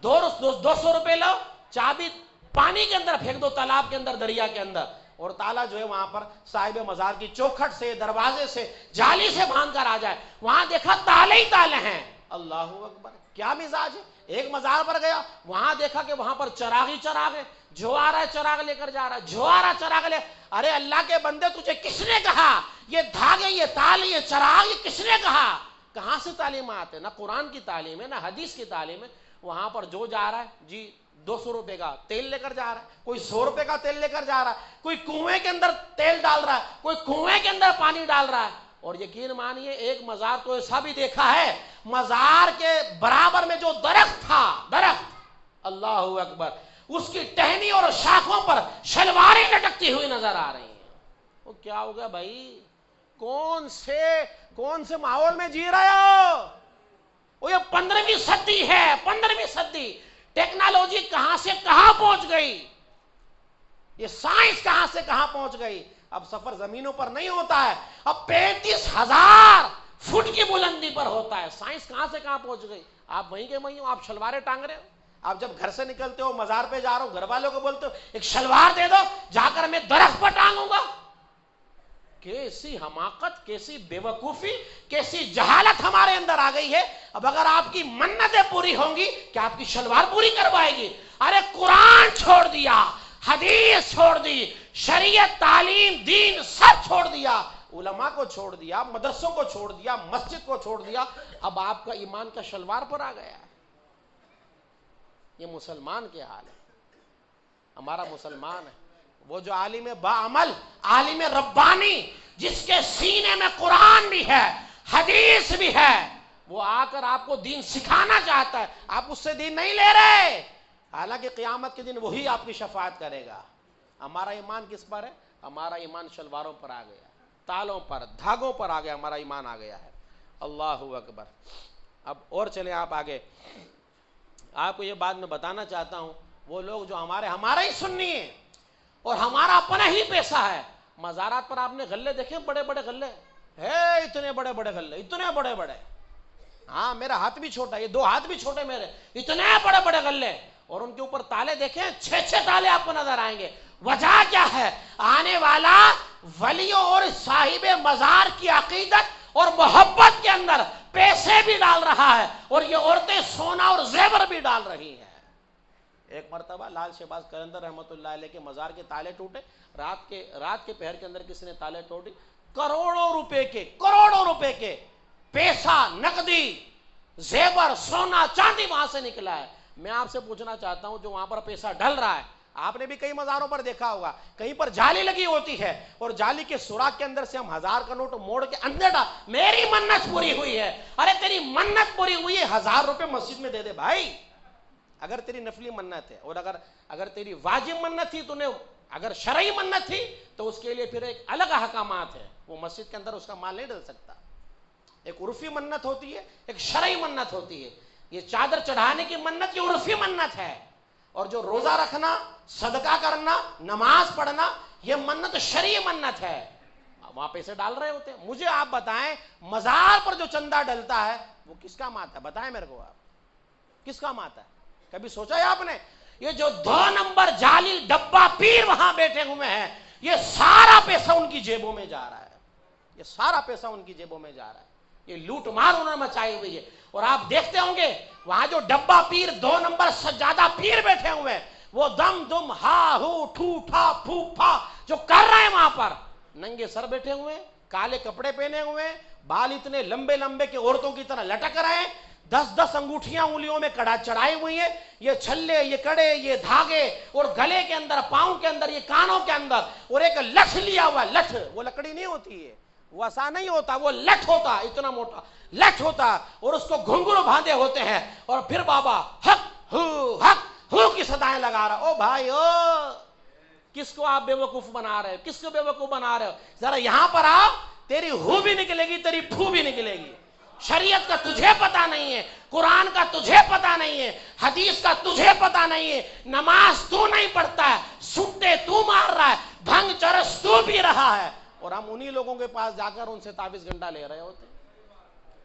200 روپے لو، چابی پانی کے اندر پھینک دو، تالاب کے اندر، دریا کے اندر، اور تالا جو ہے وہاں پر صاحب مزار کی چوکھٹ سے، دروازے سے، جالی سے باندھ کر آ جائے۔ وہاں دیکھا تالے ہی تالے ہیں۔ اللہ اکبر! کیا مزاج ہے! ایک مزار پر گیا، وہاں دیکھا کہ وہاں پر چراغ ہی چراغ ہے، جو آ رہا ہے چراغ لے کر جا رہا ہے، جو آ رہا ہے چراغ لے۔ ارے اللہ کے بندے، تجھے کس نے کہا یہ دھاگے، یہ تالے، یہ چراغ، یہ کس نے کہا؟ کہاں سے تعلیمات ہے؟ نہ قرآن کی تعلیم ہے، نہ حدیث کی تعلیم ہے۔ وہاں پر جو جا رہا ہے، جی 200 روپے کا تیل لے کر جا رہا ہے، کوئی 100 روپے کا تیل لے کر جا رہا ہے، کوئی کنویں کے اندر تیل ڈال رہا ہے، کوئی کنویں کے اندر پانی ڈال رہا ہے۔ اور یقین مانیے، ایک مزار تو ایسا بھی دیکھا ہے، مزار کے برابر میں جو درخت تھا، درخت، اللہ اکبر، اس کی ٹہنی اور شاخوں پر شلواریں لٹکتی ہوئی نظر آ رہی ہیں۔ وہ کیا ہوگا بھائی؟ کون سے ماحول میں جی رہے ہو؟ وہ یہ 15ویں صدی ہے، 15ویں صدی۔ ٹیکنالوجی کہاں سے کہاں پہنچ گئی، یہ سائنس کہاں سے کہاں پہنچ گئی۔ اب سفر زمینوں پر نہیں ہوتا ہے، اب 35,000 فٹ کی بلندی پر ہوتا ہے۔ سائنس کہاں سے کہاں پہنچ گئی۔ آپ وہیں کے وہیں ہو، آپ شلواریں ٹانگ رہے ہو۔ آپ جب گھر سے نکلتے ہو، مزار پہ جا رہے ہو، گھر والوں کو بولتے ہو ایک شلوار دے دو، جا کر میں درخت پر ٹانگوں گا۔ کیسی حماقت، کیسی بے وقوفی، کیسی جہالت ہمارے اندر آ گئی ہے۔ اب اگر آپ کی منتیں پوری ہوں گی، کیا آپ کی شلوار پوری کروائے گی؟ ارے قرآن چھوڑ دیا، حدیث چھوڑ دی، شریعت، تعلیم، دین سب چھوڑ دیا، علماء کو چھوڑ دیا، مدرسوں کو چھوڑ دیا، مسجد کو چھوڑ دیا۔ اب آپ کا ایمان کا شلوار پر آ گیا۔ یہ مسلمان کے حال ہے، ہمارا مسلمان ہے، وہ جو عالم باعمل، عالم ربانی، جس کے سینے میں قرآن بھی ہے، حدیث بھی ہے، وہ آ کر آپ کو دین سکھانا چاہتا ہے، آپ اس سے دین نہیں لے رہے، حالانکہ قیامت کے دن وہی آپ کی شفاعت کرے گا۔ ہمارا ایمان کس پر ہے؟ ہمارا ایمان شلواروں پر آ گیا، تالوں پر، دھاگوں پر آ گیا، ہمارا ایمان آ گیا ہے۔ اللہ اکبر۔ اب اور چلیں آپ آگے۔ آپ کو یہ بات میں بتانا چاہتا ہوں، وہ لوگ جو ہمارا ہی سنی ہے اور ہمارا اپنا ہی پیسہ ہے، مزارات پر آپ نے غلے دیکھے، بڑے بڑے غلے ہے، اتنے بڑے بڑے غلے، اتنے بڑے بڑے، ہاں میرا ہاتھ بھی چھوٹا، یہ 2 ہاتھ بھی چھوٹے میرے، اتنے بڑے بڑے غلے، اور ان کے اوپر تالے دیکھیں، 6 تالے آپ کو نظر آئیں گے۔ وجہ کیا ہے؟ آنے والا ولیوں اور صاحب مزار کی عقیدت اور محبت کے اندر پیسے بھی ڈال رہا ہے، اور یہ عورتیں سونا اور زیور بھی ڈال رہی ہیں۔ ایک مرتبہ لال شہباز قلندر رحمۃ اللہ علیہ کے مزار کے تالے ٹوٹے، رات کے پہر کے اندر کسی نے تالے توڑی، کروڑوں روپے کے پیسہ، نقدی، زیور، سونا، چاندی وہاں سے نکلا ہے۔ میں آپ سے پوچھنا چاہتا ہوں، جو وہاں پر پیسہ ڈل رہا ہے، آپ نے بھی کئی مزاروں پر دیکھا ہوگا، کہیں پر جالی لگی ہوتی ہے، اور جالی کے سوراخ کے اندر سے ہم 1000 کا نوٹ موڑ کے اندر ڈال، میری منت پوری ہوئی ہے۔ ارے تیری منت پوری ہوئی ہے، 1000 روپے مسجد میں دے دے بھائی، اگر تیری نفلی منت ہے، اور اگر تیری واجب منت تھی، تو نے اگر شرعی منت تھی تو اس کے لیے پھر ایک الگ احکامات ہے، وہ مسجد کے اندر اس کا مال نہیں ڈل سکتا۔ ایک عرفی منت ہوتی ہے، ایک شرعی منت ہوتی ہے۔ یہ چادر چڑھانے کی منت، یہ عرفی منت ہے، اور جو روزہ رکھنا، صدقہ کرنا، نماز پڑھنا، یہ منت شرعی منت ہے۔ وہاں پیسے ڈال رہے ہوتے ہیں۔ مجھے آپ بتائیں، مزار پر جو چندہ ڈلتا ہے وہ کس کام آتا ہے؟ بتائیں میرے کو، آپ کس کام آتا ہے؟ کبھی سوچا ہے آپ نے؟ یہ جو 2 نمبر جعلی ڈبہ پیر وہاں بیٹھے ہوئے ہیں، یہ سارا پیسہ ان کی جیبوں میں جا رہا ہے، یہ سارا پیسہ ان کی جیبوں میں جا رہا ہے، یہ لوٹ مار انہوں نے مچائی ہوئی ہے۔ اور آپ دیکھتے ہوں گے وہاں جو ڈبہ پیر، 2 نمبر سجادہ پیر بیٹھے ہوئے ہیں، وہ دم دم ہا ہو ٹھو ٹھا پھو پھا جو کر رہے ہیں، وہاں پر ننگے سر بیٹھے ہوئے ہیں، کالے کپڑے پہنے ہوئے ہیں، بال اتنے لمبے لمبے کہ عورتوں کی طرح لٹک رہے ہیں، 10 انگوٹھیاں انگلیوں میں کڑا چڑھائی ہوئی ہیں، یہ چھلے، یہ کڑے، یہ دھاگے، اور گلے کے اندر، پاؤں کے اندر، یہ کانوں کے اندر، اور ایک لٹھ لیا ہوا، لٹھ وہ لکڑی نہیں ہوتی ہے، وہ ایسا نہیں ہوتا، وہ لٹھ ہوتا، اتنا موٹا لٹھ ہوتا، اور اس کو گھنگرو باندھے ہوتے ہیں، اور پھر بابا حق ہو کی صدائیں لگا رہا۔ او بھائی، او کس کو آپ بے وقوف بنا رہے ہو؟ کس کو بے وقوف بنا رہے ہو؟ ذرا یہاں پر آؤ، تیری ہو بھی نکلے گی، تیری پھو بھی نکلے گی۔ شریعت کا تجھے پتا نہیں ہے، قرآن کا تجھے پتا نہیں ہے، حدیث کا تجھے پتا نہیں ہے، نماز تو نہیں پڑھتا ہے، سٹے تو مار رہا ہے، بھنگ چرس تو پی رہا ہے، اور ہم انہی لوگوں کے پاس جا کر ان سے تعویذ گنڈا لے رہے ہوتے ہیں،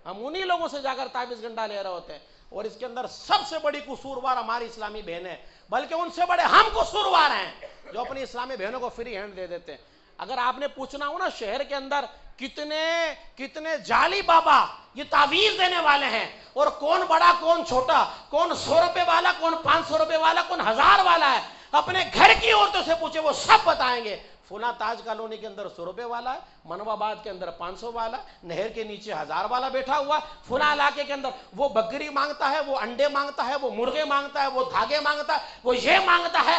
ہم انہی لوگوں سے جا کر تعویذ گنڈا لے رہے ہوتے ہیں۔ اور اس کے اندر سب سے بڑی قصوروار ہماری اسلامی بہنیں، بلکہ ان سے بڑے ہم قصوروار ہیں جو اپنی اسلامی بہنوں کو فری ہینڈ دے دیتے ہیں۔ اگر آپ نے پوچھنا ہو نا، شہر کے اندر کتنے جعلی بابا یہ تعویذ دینے والے ہیں، اور کون بڑا کون چھوٹا، کون 100 روپے والا، کون 500 روپے والا، کون 1000 والا ہے، اپنے گھر کی عورتوں سے پوچھے، وہ سب بتائیں گے۔ فلاں تاج کالونی کے اندر 100 روپے والا ہے، منو آباد کے اندر 500 والا، نہر کے نیچے 1000 والا بیٹھا ہوا، فلاں علاقے کے اندر وہ بکری مانگتا ہے، وہ انڈے مانگتا ہے، وہ مرغے مانگتا ہے، وہ دھاگے مانگتا ہے، وہ یہ مانگتا ہے۔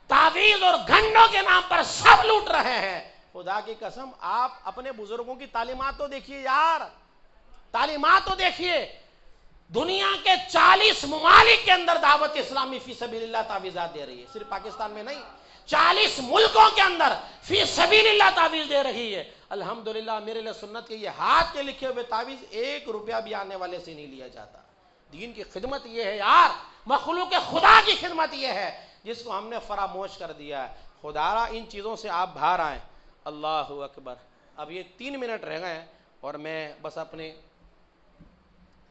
تعویذ اور گھنڈوں کے نام پر سب لوٹ رہے ہیں۔ خدا کی قسم، آپ اپنے بزرگوں کی تعلیمات تو دیکھیے یار، تعلیمات تو دیکھیے۔ دنیا کے 40 ممالک کے اندر دعوت اسلامی فی سبیل اللہ تعویذات دے رہی ہے، صرف پاکستان میں نہیں، 40 ملکوں کے اندر فی سبیل اللہ تعویذ دے رہی ہے۔ الحمدللہ میرے لیے سنت کے یہ ہاتھ کے لکھے ہوئے تعویذ 1 روپیہ بھی آنے والے سے نہیں لیا جاتا۔ دین کی خدمت یہ ہے یار، مخلوق خدا کی خدمت یہ ہے جس کو ہم نے فراموش کر دیا ہے۔ خدا را ان چیزوں سے آپ باہر آئیں۔ اللہ اکبر۔ اب یہ 3 منٹ رہ گئے ہیں، اور میں بس اپنے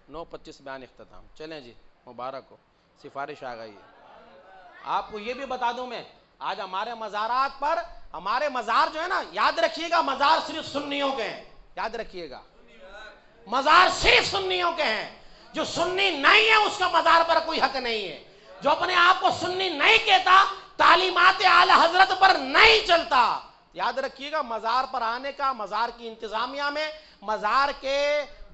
9:25 بیان اختتام۔ چلیں جی، مبارک ہو، سفارش آ گئی ہے۔ آپ کو یہ بھی بتا دوں میں، آج ہمارے مزارات پر، ہمارے مزار جو ہے نا، یاد رکھیے گا، مزار صرف سنیوں کے ہیں، یاد رکھیے گا، مزار صرف سنیوں کے ہیں۔ جو سنی نہیں ہے اس کا مزار پر کوئی حق نہیں ہے۔ جو اپنے آپ کو سنی نہیں کہتا، تعلیمات اعلی حضرت پر نہیں چلتا۔ یاد رکھیے گا، مزار پر آنے کا، مزار کی انتظامیہ میں، مزار کے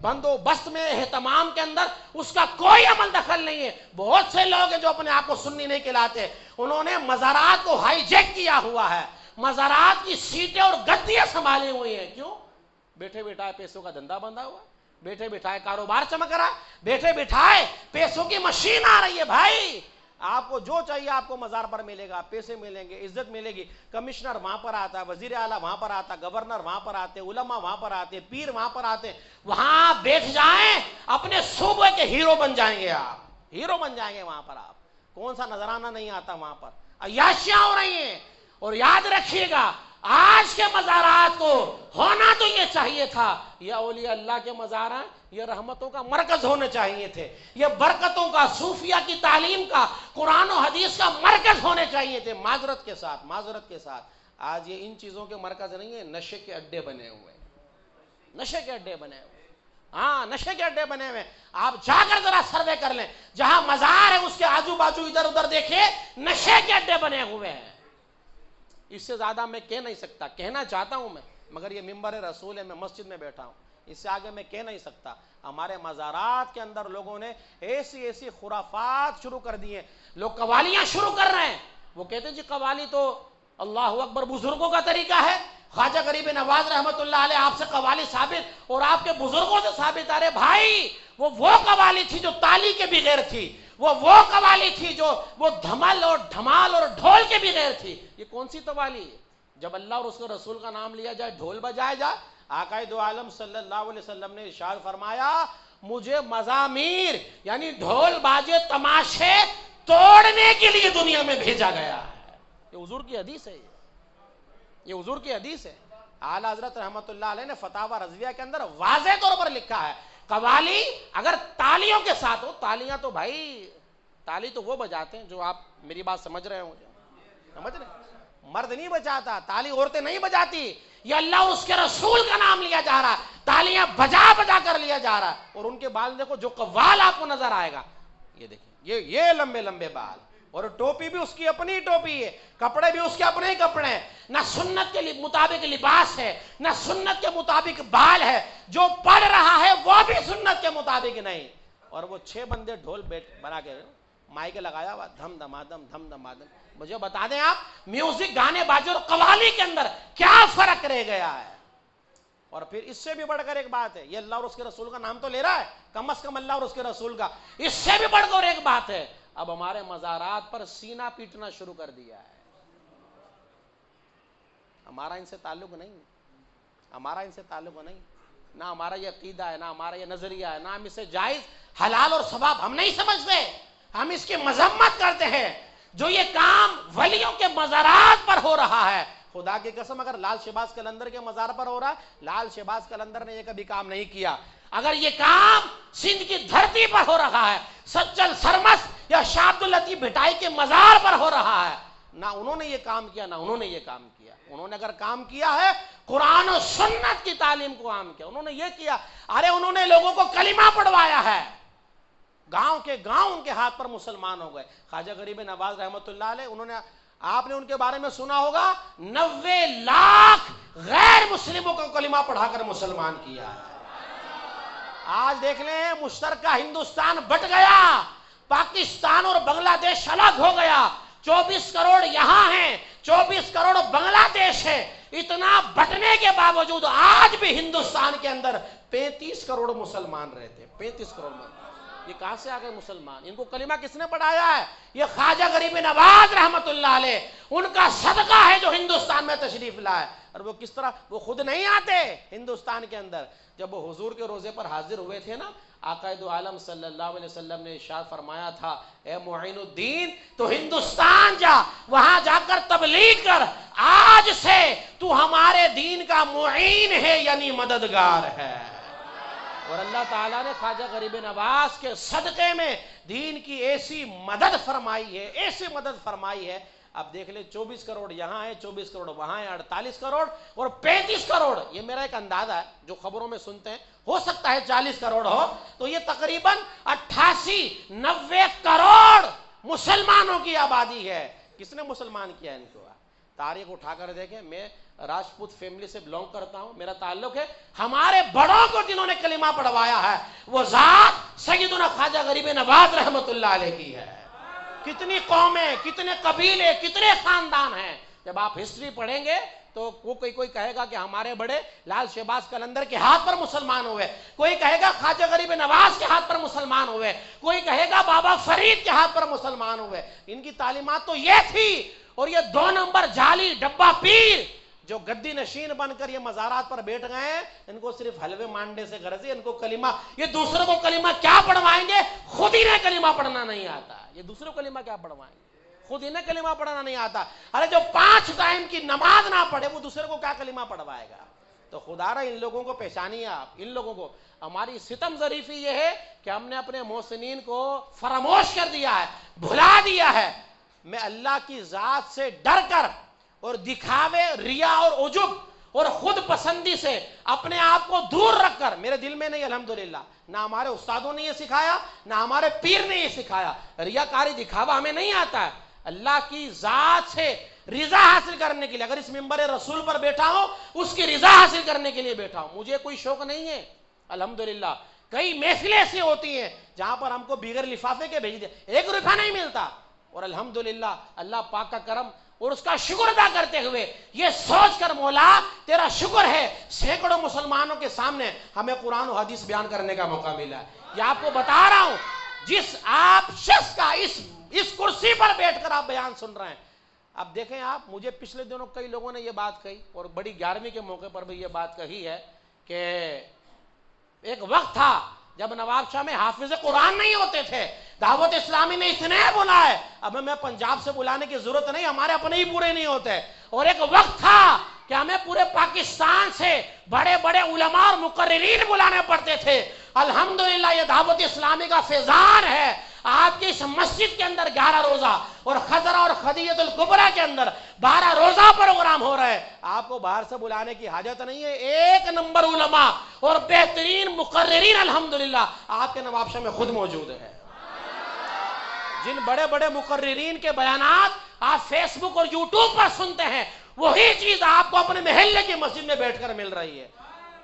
بندوبست میں، اہتمام کے اندر اس کا کوئی عمل دخل نہیں ہے. بہت سے لوگ ہیں جو اپنے آپ کو سنی نہیں کہلاتے، انہوں نے مزارات کو ہائی جیک کیا ہوا ہے، مزارات کی سیٹیں اور گدیاں سنبھالی ہوئی ہیں. کیوں؟ بیٹھے بیٹھائے پیسوں کا دھندا بندھا ہوا، بیٹھے بٹھائے کاروبار چمک رہا ہے، بیٹھے بٹھائے پیسوں کی مشین آ رہی ہے. بھائی آپ کو جو چاہیے آپ کو مزار پر ملے گا، پیسے ملیں گے، عزت ملے گی. کمشنر وہاں پر آتا ہے، وزیر اعلیٰ وہاں پر آتا ہے، گورنر وہاں پر آتے، علماء وہاں پر آتے، پیر وہاں پر آتے. وہاں بیٹھ جائیں، اپنے صوبے کے ہیرو بن جائیں گے. آپ ہیرو بن جائیں گے وہاں پر. آپ کون سا نظرانہ نہیں آتا وہاں پر، عیاشیاں ہو رہی ہیں. اور یاد رکھیے گا آج کے مزارات کو ہونا تو یہ چاہیے تھا، یہ اولیاء اللہ کے مزار ہیں، یہ رحمتوں کا مرکز ہونے چاہیے تھے، یہ برکتوں کا، صوفیہ کی تعلیم کا، قرآن و حدیث کا مرکز ہونے چاہیے تھے. معذرت کے ساتھ آج یہ ان چیزوں کے مرکز نہیں ہے، نشے کے اڈے بنے ہوئے، نشے کے اڈے بنے ہوئے. ہاں نشے کے اڈے بنے ہوئے. آپ جا کر ذرا سروے کر لیں، جہاں مزار ہے اس کے آجو باجو ادھر ادھر دیکھیں، نشے کے اڈے بنے ہوئے ہیں. اس سے زیادہ میں کہہ نہیں سکتا، کہنا چاہتا ہوں میں، مگر یہ منبر رسول ہے، میں مسجد میں بیٹھا ہوں، اس سے آگے میں کہہ نہیں سکتا. ہمارے مزارات کے اندر لوگوں نے ایسی خرافات شروع کر دی ہیں. لوگ قوالیاں شروع کر رہے ہیں. وہ کہتے ہیں جی قوالی تو اللہ اکبر بزرگوں کا طریقہ ہے. خواجہ غریب نواز رحمت اللہ علیہ آپ سے قوالی ثابت اور آپ کے بزرگوں سے ثابت. ارے بھائی وہ قوالی تھی جو تالی کے بغیر تھی، وہ قوالی تھی جو وہ دھمال اور ڈھول کے بغیر تھی. یہ کون سی قوالی ہے؟ جب اللہ اور اس کے رسول کا نام لیا جائے، ڈھول بجایا جائے. آقا دو عالم صلی اللہ علیہ وسلم نے ارشاد فرمایا مجھے مزامیر یعنی ڈھول باجے تماشے توڑنے کے لیے دنیا میں بھیجا گیا ہے. یہ حضور کی حدیث ہے، یہ حضور کی حدیث ہے. اعلیٰ حضرت رحمت اللہ علیہ نے فتاوی رضویہ کے اندر واضح طور پر لکھا ہے قوالی اگر تالیوں کے ساتھ ہو. تالیاں تو بھائی تالی تو وہ بجاتے ہیں جو آپ میری بات سمجھ رہے ہوں، سمجھ رہے ہیں؟ مرد نہیں بجاتا تالی، عورتیں نہیں بجاتی. یہ اللہ اور اس کے رسول کا نام لیا جا رہا ہے، تالیاں بجا بجا کر لیا جا رہا ہے. اور ان کے بال دیکھو، جو قوال آپ کو نظر آئے گا، یہ دیکھیں یہ لمبے لمبے بال، اور ٹوپی بھی اس کی اپنی ٹوپی ہے، کپڑے بھی اس کے اپنے ہی کپڑے ہیں. نہ سنت کے مطابق لباس ہے، نہ سنت کے مطابق بال ہے. جو پڑھ رہا ہے وہ بھی سنت کے مطابق نہیں. اور وہ 6 بندے ڈھول بنا کے مائک لگایا ہوا، دھم دھمادم دھم دھمادم. مجھے بتا دیں آپ میوزک گانے باجے اور قوالی کے اندر کیا فرق رہ گیا ہے؟ اور پھر اس سے بھی بڑھ کر ایک بات ہے، یہ اللہ اور اس کے رسول کا نام تو لے رہا ہے، کم از کم اللہ اور اس کے رسول کا. اس سے بھی بڑھ کر ایک بات ہے، اب ہمارے مزارات پر سینہ پیٹنا شروع کر دیا ہے. ہمارا ان سے تعلق نہیں، ہمارا ان سے تعلق نہیں، نہ ہمارا یہ عقیدہ ہے، نہ ہمارا یہ نظریہ ہے، نہ ہم اسے جائز حلال اور ثواب ہم نہیں سمجھتے. ہم اس کی مذمت کرتے ہیں. جو یہ کام ولیوں کے مزارات پر ہو رہا ہے، خدا کی قسم اگر لال شہباز قلندر کے مزار پر ہو رہا ہے، لال شہباز قلندر نے یہ کبھی کام نہیں کیا. اگر یہ کام سندھ کی دھرتی پر ہو رہا ہے، سچل سرمس یا شاہ عبد اللطیف بھٹائی کے مزار پر ہو رہا ہے، نہ انہوں نے یہ کام کیا، نہ انہوں نے یہ کام کیا. انہوں نے اگر کام کیا ہے قرآن و سنت کی تعلیم کو عام کیا، انہوں نے یہ کیا. ارے انہوں نے لوگوں کو کلمہ پڑھوایا ہے، گاؤں کے گاؤں ان کے ہاتھ پر مسلمان ہو گئے. خواجہ غریب نواز رحمت اللہ علیہ، انہوں نے، آپ نے ان کے بارے میں سنا ہوگا، 90 لاکھ غیر مسلموں کو کلمہ پڑھا کر مسلمان کیا ہے. آج دیکھ لیں مشترکہ ہندوستان بٹ گیا، پاکستان اور بنگلہ دیش الگ ہو گیا. 24 کروڑ یہاں ہیں، 24 کروڑ بنگلہ دیش ہے. اتنا بٹنے کے باوجود آج بھی ہندوستان کے اندر 35 کروڑ مسلمان رہتے. 35 کروڑ یہ کہاں سے آ گئے مسلمان؟ ان کو کلمہ کس نے پڑھایا ہے؟ یہ خواجہ غریب نواز رحمت اللہ علیہ، ان کا صدقہ ہے جو ہندوستان میں تشریف لائے. اور وہ کس طرح؟ وہ خود نہیں آتے ہندوستان کے اندر. جب وہ حضور کے روزے پر حاضر ہوئے تھے نا، آقا دو عالم صلی اللہ علیہ وسلم نے ارشاد فرمایا تھا، اے معین الدین تو ہندوستان جا، وہاں جا کر تبلیغ کر، آج سے تو ہمارے دین کا معین ہے یعنی مددگار ہے. اور اللہ تعالیٰ نے خواجہ غریب نواز کے صدقے میں دین کی ایسی مدد فرمائی ہے، ایسی مدد فرمائی ہے. اب دیکھ لیں 24 کروڑ یہاں ہے، 24 کروڑ وہاں ہے، 48 کروڑ اور 35 کروڑ. یہ میرا ایک اندازہ ہے جو خبروں میں سنتے ہیں، ہو سکتا ہے 40 کروڑ ہو. تو یہ تقریباً 88-90 کروڑ مسلمانوں کی آبادی ہے. کس نے مسلمان کیا ان کو؟ تاریخ اٹھا کر دیکھیں، میں راجپوت فیملی سے بلونگ کرتا ہوں، میرا تعلق ہے، ہمارے بڑوں کو جنہوں نے کلمہ پڑھوایا ہے وہ ذات سیدنا خواجہ غریب نواز رحمت اللہ علیہ کی ہے۔ کتنی قومیں، کتنے قبیلے، کتنے خاندان ہیں، جب آپ ہسٹری پڑھیں گے تو کوئی کہے گا کہ ہمارے بڑے لال شہباز قلندر کے ہاتھ پر مسلمان ہوئے، کوئی کہے گا خواجہ غریب نواز کے ہاتھ پر مسلمان ہوئے، کوئی کہے گا بابا فرید کے ہاتھ پر مسلمان ہوئے۔ ان کی تعلیمات تو یہ تھی، اور یہ 2 نمبر جعلی ڈبہ پیر جو گدی نشین بن کر یہ مزارات پر بیٹھ گئے ہیں، ان کو صرف حلوے مانڈے سے غرض ہے، ان کو کلمہ، یہ دوسروں کو کلمہ کیا پڑھوائیں گے؟ خود ہی نے کلمہ پڑھنا نہیں آتا، یہ دوسروں کو کلمہ کیا پڑھوائیں گے؟ خود انہیں کلمہ پڑھنا نہیں آتا۔ ارے جو 5 ٹائم کی نماز نہ پڑھے وہ دوسرے کو کیا کلمہ پڑھوائے گا؟ تو خدا را ان لوگوں کو پہچانیے آپ، ان لوگوں کو۔ ہماری ستم ظریفی یہ ہے کہ ہم نے اپنے محسنین کو فراموش کر دیا ہے، بھلا دیا ہے۔ میں اللہ کی ذات سے ڈر کر اور دکھاوے، ریا اور عجب اور خود پسندی سے اپنے آپ کو دور رکھ کر، میرے دل میں نہیں الحمدللہ، نہ ہمارے استادوں نے یہ سکھایا، نہ ہمارے پیر نے یہ سکھایا، ریاکاری دکھاوا ہمیں نہیں آتا ہے۔ اللہ کی ذات سے رضا حاصل کرنے کے لیے، اگر اس منبر رسول پر بیٹھا ہوں اس کی رضا حاصل کرنے کے لیے بیٹھا ہوں، مجھے کوئی شوق نہیں ہے الحمدللہ۔ کئی محفلیں ایسی ہوتی ہیں جہاں پر ہم کو بغیر لفافے کے بھیج دے، 1 روپیہ نہیں ملتا، اور الحمدللہ اللہ پاک کا کرم اور اس کا شکر ادا کرتے ہوئے یہ سوچ کر مولا تیرا شکر ہے سینکڑوں مسلمانوں کے سامنے ہمیں قرآن و حدیث بیان کرنے کا موقع ملا ہے۔ یہ آپ کو بتا رہا ہوں، جس آپ شخص کا اس کرسی پر بیٹھ کر آپ بیان سن رہے ہیں، اب دیکھیں آپ، مجھے پچھلے دنوں کئی لوگوں نے یہ بات کہی، اور بڑی 11ویں کے موقع پر بھی یہ بات کہی ہے کہ ایک وقت تھا جب نواب شاہ میں حافظ قرآن نہیں ہوتے تھے، دعوت اسلامی نے اتنے بلائے، اب میں پنجاب سے بلانے کی ضرورت نہیں، ہمارے اپنے ہی پورے نہیں ہوتے، اور ایک وقت تھا کہ ہمیں پورے پاکستان سے بڑے بڑے علماء اور مقررین بلانے پڑتے تھے۔ الحمدللہ یہ دعوت اسلامی کا فیضان ہے، آپ کی اس مسجد کے اندر 11 روزہ اور خضرہ اور خدیجۃ الکبریٰ کے اندر 12 روزہ پروگرام ہو رہا ہے، آپ کو باہر سے بلانے کی حاجت نہیں ہے۔ 1 نمبر علماء اور بہترین مقررین الحمدللہ آپ کے نواب شاہ میں خود موجود ہے۔ جن بڑے بڑے مقررین کے بیانات آپ فیس بک اور یوٹیوب پر سنتے ہیں، وہی چیز آپ کو اپنے محلے کی مسجد میں بیٹھ کر مل رہی ہے۔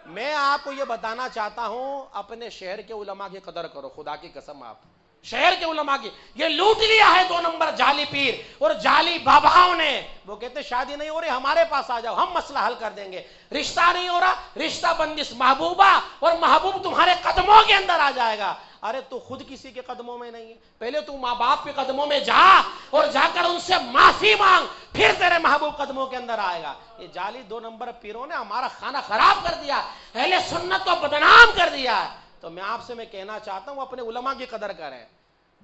میں آپ کو یہ بتانا چاہتا ہوں، اپنے شہر کے علماء کی قدر کرو، خدا کی قسم، آپ شہر کے علماء کی، یہ لوٹ لیا ہے 2 نمبر جعلی پیر اور جعلی باباؤں نے۔ وہ کہتے ہیں شادی نہیں ہو رہی، ہمارے پاس آ جاؤ، ہم مسئلہ حل کر دیں گے۔ رشتہ نہیں ہو رہا، رشتہ بندش محبوبہ اور محبوب تمہارے قدموں کے اندر آ جائے گا۔ ارے تو خود کسی کے قدموں میں نہیں ہے، پہلے تو ماں باپ کے قدموں میں جا اور جا کر ان سے معافی مانگ، پھر تیرے محبوب قدموں کے اندر آئے گا۔ یہ جعلی 2 نمبر پیروں نے ہمارا کھانا خراب کر دیا، اہل سنت کو بدنام کر دیا ہے۔ تو میں آپ سے کہنا چاہتا ہوں اپنے علماء کی قدر کریں۔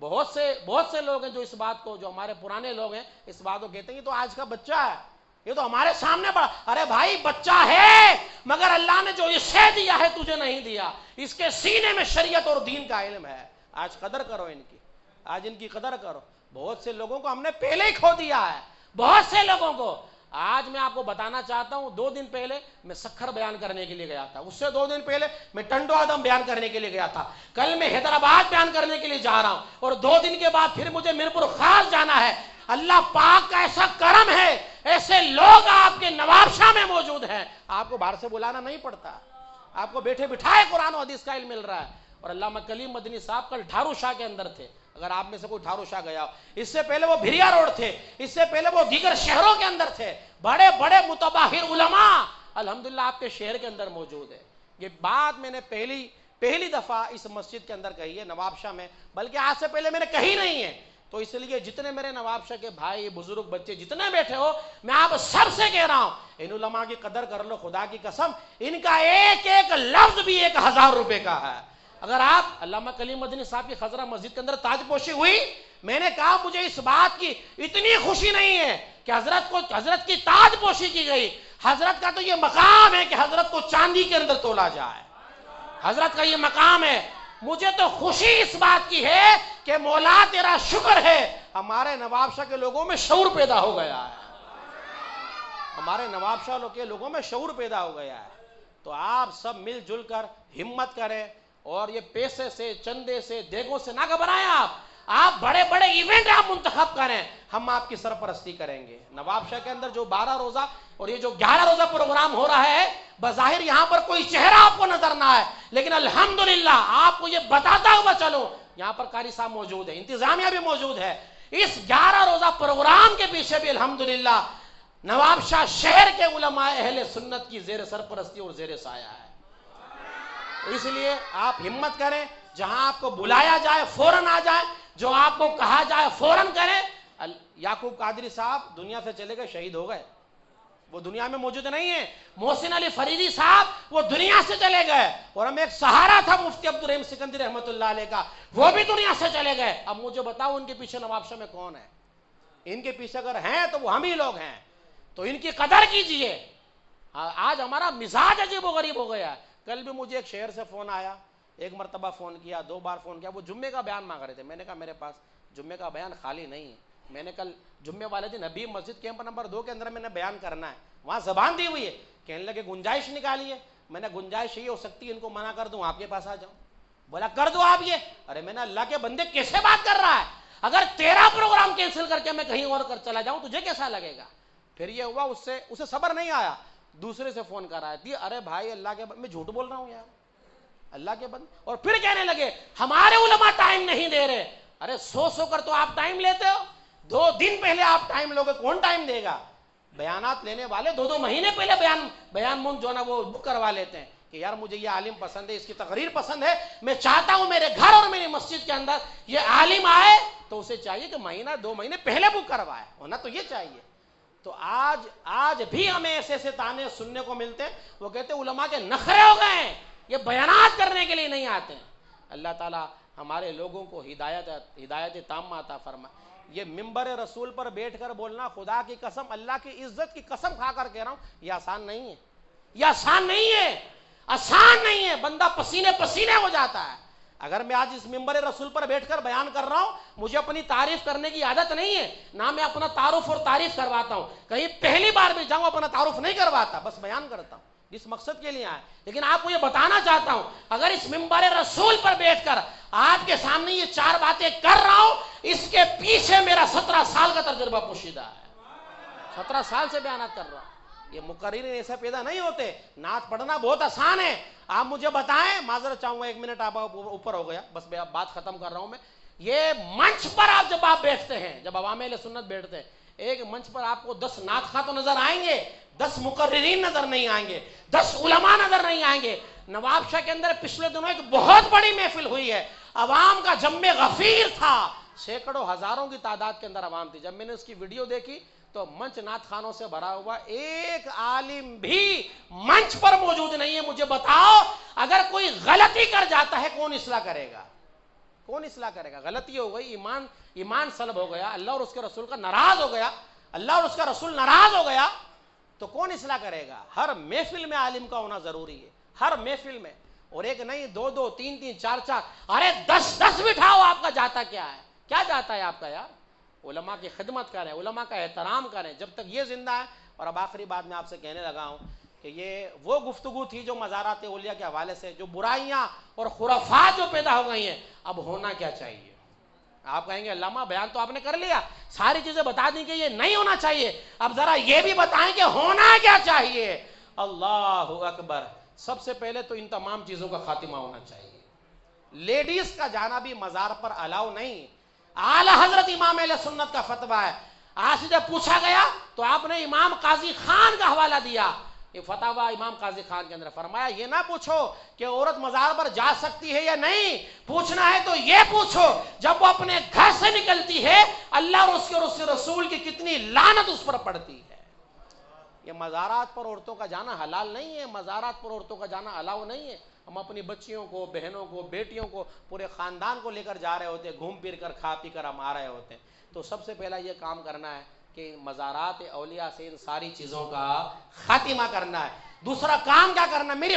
بہت سے لوگ ہیں جو اس بات کو، جو ہمارے پرانے لوگ ہیں اس بات کو کہتے ہیں یہ تو آج کا بچہ ہے، یہ تو ہمارے سامنے پڑا۔ ارے بھائی بچہ ہے، مگر اللہ نے جو اسے دیا ہے تجھے نہیں دیا، اس کے سینے میں شریعت اور دین کا علم ہے۔ آج قدر کرو ان کی، آج ان کی قدر کرو۔ بہت سے لوگوں کو ہم نے پہلے ہی کھو دیا ہے، بہت سے لوگوں کو۔ آج میں آپ کو بتانا چاہتا ہوں، 2 دن پہلے میں سکھر بیان کرنے کے لیے گیا تھا، اس سے 2 دن پہلے میں ٹنڈو آدم بیان کرنے کے لیے گیا تھا، کل میں حیدرآباد بیان کرنے کے لیے جا رہا ہوں، اور 2 دن کے بعد پھر مجھے میرپور خاص جانا ہے۔ اللہ پاک کا ایسا کرم ہے، ایسے لوگ آپ کے نواب شاہ میں موجود ہیں، آپ کو باہر سے بلانا نہیں پڑتا، آپ کو بیٹھے بٹھائے قرآن و حدیث کا علم مل رہا ہے۔ اور علامہ کلیم مدنی صاحب کل ٹھارو شاہ کے اندر تھے، اگر آپ میں سے کوئی ٹھارو شاہ گیا ہو، اس سے پہلے وہ بھریا روڈ تھے، اس سے پہلے وہ دیگر شہروں کے اندر تھے، بڑے بڑے متباہر علماء الحمدللہ آپ کے شہر کے اندر موجود ہے۔ یہ بات میں نے پہلی دفعہ اس مسجد کے اندر کہی ہے نواب شاہ میں، بلکہ آج سے پہلے میں نے کہی نہیں ہے۔ تو اس لیے جتنے میرے نواب شاہ کے بھائی بزرگ بچے جتنے بیٹھے ہو، میں آپ سب سے کہہ رہا ہوں ان علماء کی قدر کر لو، خدا کی قسم ان کا ایک ایک لفظ بھی 1000 روپے کا ہے۔ اگر آپ علامہ کلیم مدنی صاحب کی خضرہ مسجد کے اندر تاج پوشی ہوئی، میں نے کہا مجھے اس بات کی اتنی خوشی نہیں ہے کہ حضرت کی تاج پوشی کی گئی، حضرت کا تو یہ مقام ہے کہ حضرت کو چاندی کے اندر تولا جائے، حضرت کا یہ مقام ہے۔ مجھے تو خوشی اس بات کی ہے کہ مولا تیرا شکر ہے ہمارے نواب شاہ کے لوگوں میں شعور پیدا ہو گیا ہے، ہمارے نواب شاہ کے لوگوں میں شعور پیدا ہو گیا ہے۔ تو آپ سب مل جل کر ہمت کریں، اور یہ پیسے سے، چندے سے، دیگوں سے نہ گھبرائیں۔ آپ بڑے بڑے ایونٹ آپ منتخب کریں، ہم آپ کی سرپرستی کریں گے۔ نواب شاہ کے اندر جو 12 روزہ اور یہ جو 11 روزہ پروگرام ہو رہا ہے، بظاہر یہاں پر کوئی چہرہ آپ کو نظر نہ آئے، لیکن الحمدللہ آپ کو یہ بتاتا ہوا چلو، یہاں پر قاری صاحب موجود ہیں، انتظامیہ بھی موجود ہے، اس 11 روزہ پروگرام کے پیچھے بھی الحمدللہ نواب شاہ شہر کے علماء اہل سنت کی زیر سرپرستی اور زیر سایہ ہے۔ اس لیے آپ ہمت کریں، جہاں آپ کو بلایا جائے فوراً آ جائیں، جو آپ کو کہا جائے فوراً کریں۔ یعقوب قادری صاحب دنیا سے چلے گئے، شہید ہو گئے، وہ دنیا میں موجود نہیں ہے۔ محسن علی فریدی صاحب وہ دنیا سے چلے گئے، اور ہمیں ایک سہارا تھا مفتی عبدالرحیم سکندری رحمۃ اللہ علیہ کا، وہ بھی دنیا سے چلے گئے۔ اب مجھے بتاؤ ان کے پیچھے نواب شاہ میں کون ہے؟ ان کے پیچھے اگر ہیں تو وہ ہم ہی لوگ ہیں، تو ان کی قدر کیجئے۔ آج ہمارا مزاج عجیب و غریب ہو گیا ہے۔ کل بھی مجھے ایک شہر سے فون آیا، ایک مرتبہ فون کیا، 2 بار فون کیا، وہ جمعے کا بیان مانگ رہے تھے۔ میں نے کہا میرے پاس جمعے کا بیان خالی نہیں ہے، میں نے کل جمعے والے دن ابھی مسجد کیمپ نمبر 2 کے اندر میں نے بیان کرنا ہے، وہاں زبان دی ہوئی ہے۔ کہنے لگے گنجائش نکالیے۔ میں نے گنجائش یہ ہو سکتی ہے ان کو منع کر دوں، آپ کے پاس آ جاؤں۔ بولا کر دو آپ یہ۔ ارے میں نے اللہ کے بندے کیسے بات کر رہا ہے؟ اگر تیرا پروگرام کینسل کر کے میں کہیں اور کر چلا جاؤں تجھے کیسا لگے گا؟ پھر یہ ہوا، اسے صبر نہیں آیا، دوسرے سے فون کر رہا ہے، ارے بھائی اللہ کے میں جھوٹ بول رہا ہوں یار، اللہ کے بندے۔ اور پھر کہنے لگے ہمارے علماء ٹائم نہیں دے رہے۔ ارے سو کر تو آپ ٹائم لیتے ہو، 2 دن پہلے آپ ٹائم لوگے، کون ٹائم دے گا؟ بیانات لینے والے 2 مہینے پہلے بیان منگ جو نا وہ بک کروا لیتے ہیں کہ یار مجھے یہ عالم پسند ہے، اس کی تقریر پسند ہے، میں چاہتا ہوں میرے گھر اور میری مسجد کے اندر یہ عالم آئے، تو اسے چاہیے کہ مہینہ 2 مہینے پہلے بک کروائے، ہونا تو یہ چاہیے۔ تو آج بھی ہمیں ایسے تانے سننے کو ملتے ہیں، وہ کہتے ہیں علماء کے نخرے ہو گئے ہیں، یہ بیانات کرنے کے لیے نہیں آتے ہیں۔ اللہ تعالیٰ ہمارے لوگوں کو ہدایت تامہ عطا فرمائے۔ یہ ممبر رسول پر بیٹھ کر بولنا، خدا کی قسم، اللہ کی عزت کی قسم کھا کر کہہ رہا ہوں، یہ آسان نہیں ہے، یہ آسان نہیں ہے، آسان نہیں ہے، بندہ پسینے ہو جاتا ہے۔ اگر میں آج اس ممبر رسول پر بیٹھ کر بیان کر رہا ہوں، مجھے اپنی تعریف کرنے کی عادت نہیں ہے، نہ میں اپنا تعارف اور تعریف کرواتا ہوں، کہیں پہلی بار بھی جاؤں اپنا تعارف نہیں کرواتا، بس بیان کرتا ہوں جس مقصد کے لیے آئے۔ لیکن آپ کو یہ بتانا چاہتا ہوں، اگر اس ممبر رسول پر بیٹھ کر آپ کے سامنے یہ 4 باتیں کر رہا ہوں، اس کے پیچھے میرا 17 سال کا تجربہ پوشیدہ ہے، 17 سال سے بیانات کر رہا ہوں۔ یہ مقررین ایسا پیدا نہیں ہوتے، نعت پڑھنا بہت آسان ہے۔ آپ مجھے بتائیں، معذرت چاہوں گا 1 منٹ آپ اوپر ہو گیا، بس میں بات ختم کر رہا ہوں۔ میں یہ منچ پر جب آپ بیٹھتے ہیں، جب عوام اہل سنت بیٹھتے ہیں، ایک منچ پر آپ کو 10 نعت خواں تو نظر آئیں گے، 10 مقررین نظر نہیں آئیں گے، 10 علماء نظر نہیں آئیں گے۔ نواب شاہ کے اندر پچھلے دنوں ایک بہت بڑی محفل ہوئی ہے، عوام کا جم غفیر تھا، سینکڑوں ہزاروں کی تعداد کے اندر عوام تھی۔ جب میں نے اس کی ویڈیو دیکھی تو منچ نعت خانوں سے بھرا ہوا، ایک عالم بھی منچ پر موجود نہیں ہے۔ مجھے بتاؤ، اگر کوئی غلطی کر جاتا ہے کون اصلاح کرے گا؟ کون اصلاح کرے گا؟ غلطی ہو گئی، ایمان سلب ہو گیا، اللہ اور اس کے رسول کا ناراض ہو گیا، اللہ اور اس کا رسول ناراض ہو گیا، تو کون اصلاح کرے گا؟ ہر محفل میں عالم کا ہونا ضروری ہے، ہر محفل میں، اور ایک نہیں، 2 3 4 ارے 10 بٹھاؤ، آپ کا جاتا کیا ہے؟ کیا جاتا ہے آپ کا یار؟ علماء کی خدمت کریں، علماء کا احترام کریں جب تک یہ زندہ ہے۔ اور اب آخری بات میں آپ سے کہنے لگا ہوں کہ یہ وہ گفتگو تھی جو مزارات اولیاء کے حوالے سے، جو برائیاں اور خرافات جو پیدا ہو گئی ہیں، اب ہونا کیا چاہیے؟ آپ کہیں گے علامہ بیان تو آپ نے کر لیا، ساری چیزیں بتا دیں کہ یہ نہیں ہونا چاہیے، اب ذرا یہ بھی بتائیں کہ ہونا کیا چاہیے۔ اللہ اکبر۔ سب سے پہلے تو ان تمام چیزوں کا خاتمہ ہونا چاہیے۔ لیڈیز کا جانا بھی مزار پر الاؤ نہیں۔ اعلی حضرت امام اہل سنت کا فتویٰ ہے، آج سے جب پوچھا گیا تو آپ نے امام قاضی خان کا حوالہ دیا، یہ فتویٰ امام قاضی خان کے اندر فرمایا، یہ نہ پوچھو کہ عورت مزار پر جا سکتی ہے یا نہیں، پوچھنا ہے تو یہ پوچھو جب وہ اپنے گھر سے نکلتی ہے اللہ اور اس کے رسول کی کتنی لعنت اس پر پڑتی ہے۔ یہ مزارات پر عورتوں کا جانا حلال نہیں ہے، مزارات پر عورتوں کا جانا الاؤ نہیں ہے۔ ہم اپنی بچیوں کو، بہنوں کو، بیٹیوں کو، پورے خاندان کو لے کر جا رہے ہوتے ہیں، گھوم پھر کر کھا پی کر ہم آ رہے ہوتے ہیں۔ تو سب سے پہلا یہ کام کرنا ہے کہ مزارات اولیاء سے ان ساری چیزوں کا خاتمہ کرنا ہے۔ دوسرا کام کیا کرنا ہے؟ میری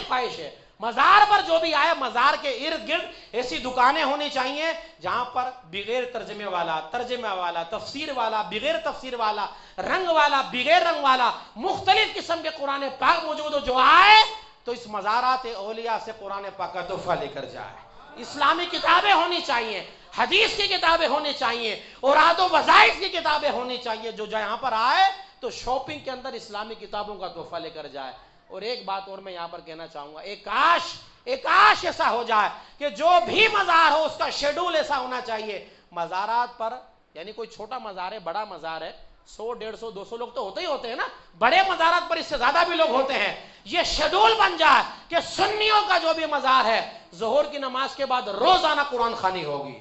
خواہش ہے مزار پر جو بھی آئے، مزار کے ارد گرد ایسی دکانیں ہونی چاہیے جہاں پر بغیر ترجمے والا، ترجمہ والا، تفسیر والا، بغیر تفسیر والا، رنگ والا، بغیر رنگ والا، مختلف قسم کے قرآن پاک موجود ہو۔ جو آئے تو اس مزارات اولیاء سے قرآن پاک کا تحفہ لے کر جائے۔ اسلامی کتابیں ہونی چاہیے، حدیث کی کتابیں ہونی چاہیے، اوراد و وظائف کی کتابیں ہونی چاہیے. جو یہاں پر آئے تو شاپنگ کے اندر اسلامی کتابوں کا تحفہ لے کر جائے. اور ایک بات اور میں یہاں پر کہنا چاہوں گا، ایک کاش ایسا ہو جائے کہ جو بھی مزار ہو اس کا شیڈول ایسا ہونا چاہیے. مزارات پر یعنی کوئی چھوٹا مزار ہے، بڑا مزار ہے، 100 150 200 لوگ تو ہوتے ہی ہوتے ہیں نا، بڑے مزارات پر اس سے زیادہ بھی لوگ ہوتے ہیں. یہ شیڈول بن جائے کہ سنیوں کا جو بھی مزار ہے ظہر کی نماز کے بعد روزانہ قرآن خوانی ہوگی.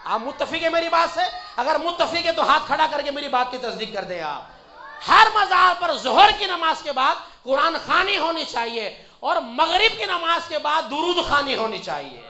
آپ متفق ہیں میری بات سے؟ اگر متفق ہے تو ہاتھ کھڑا کر کے میری بات کی تصدیق کر دیں. آپ ہر مزار پر ظہر کی نماز کے بعد قرآن خوانی ہونی چاہیے اور مغرب کی نماز کے بعد درود خوانی ہونی چاہیے.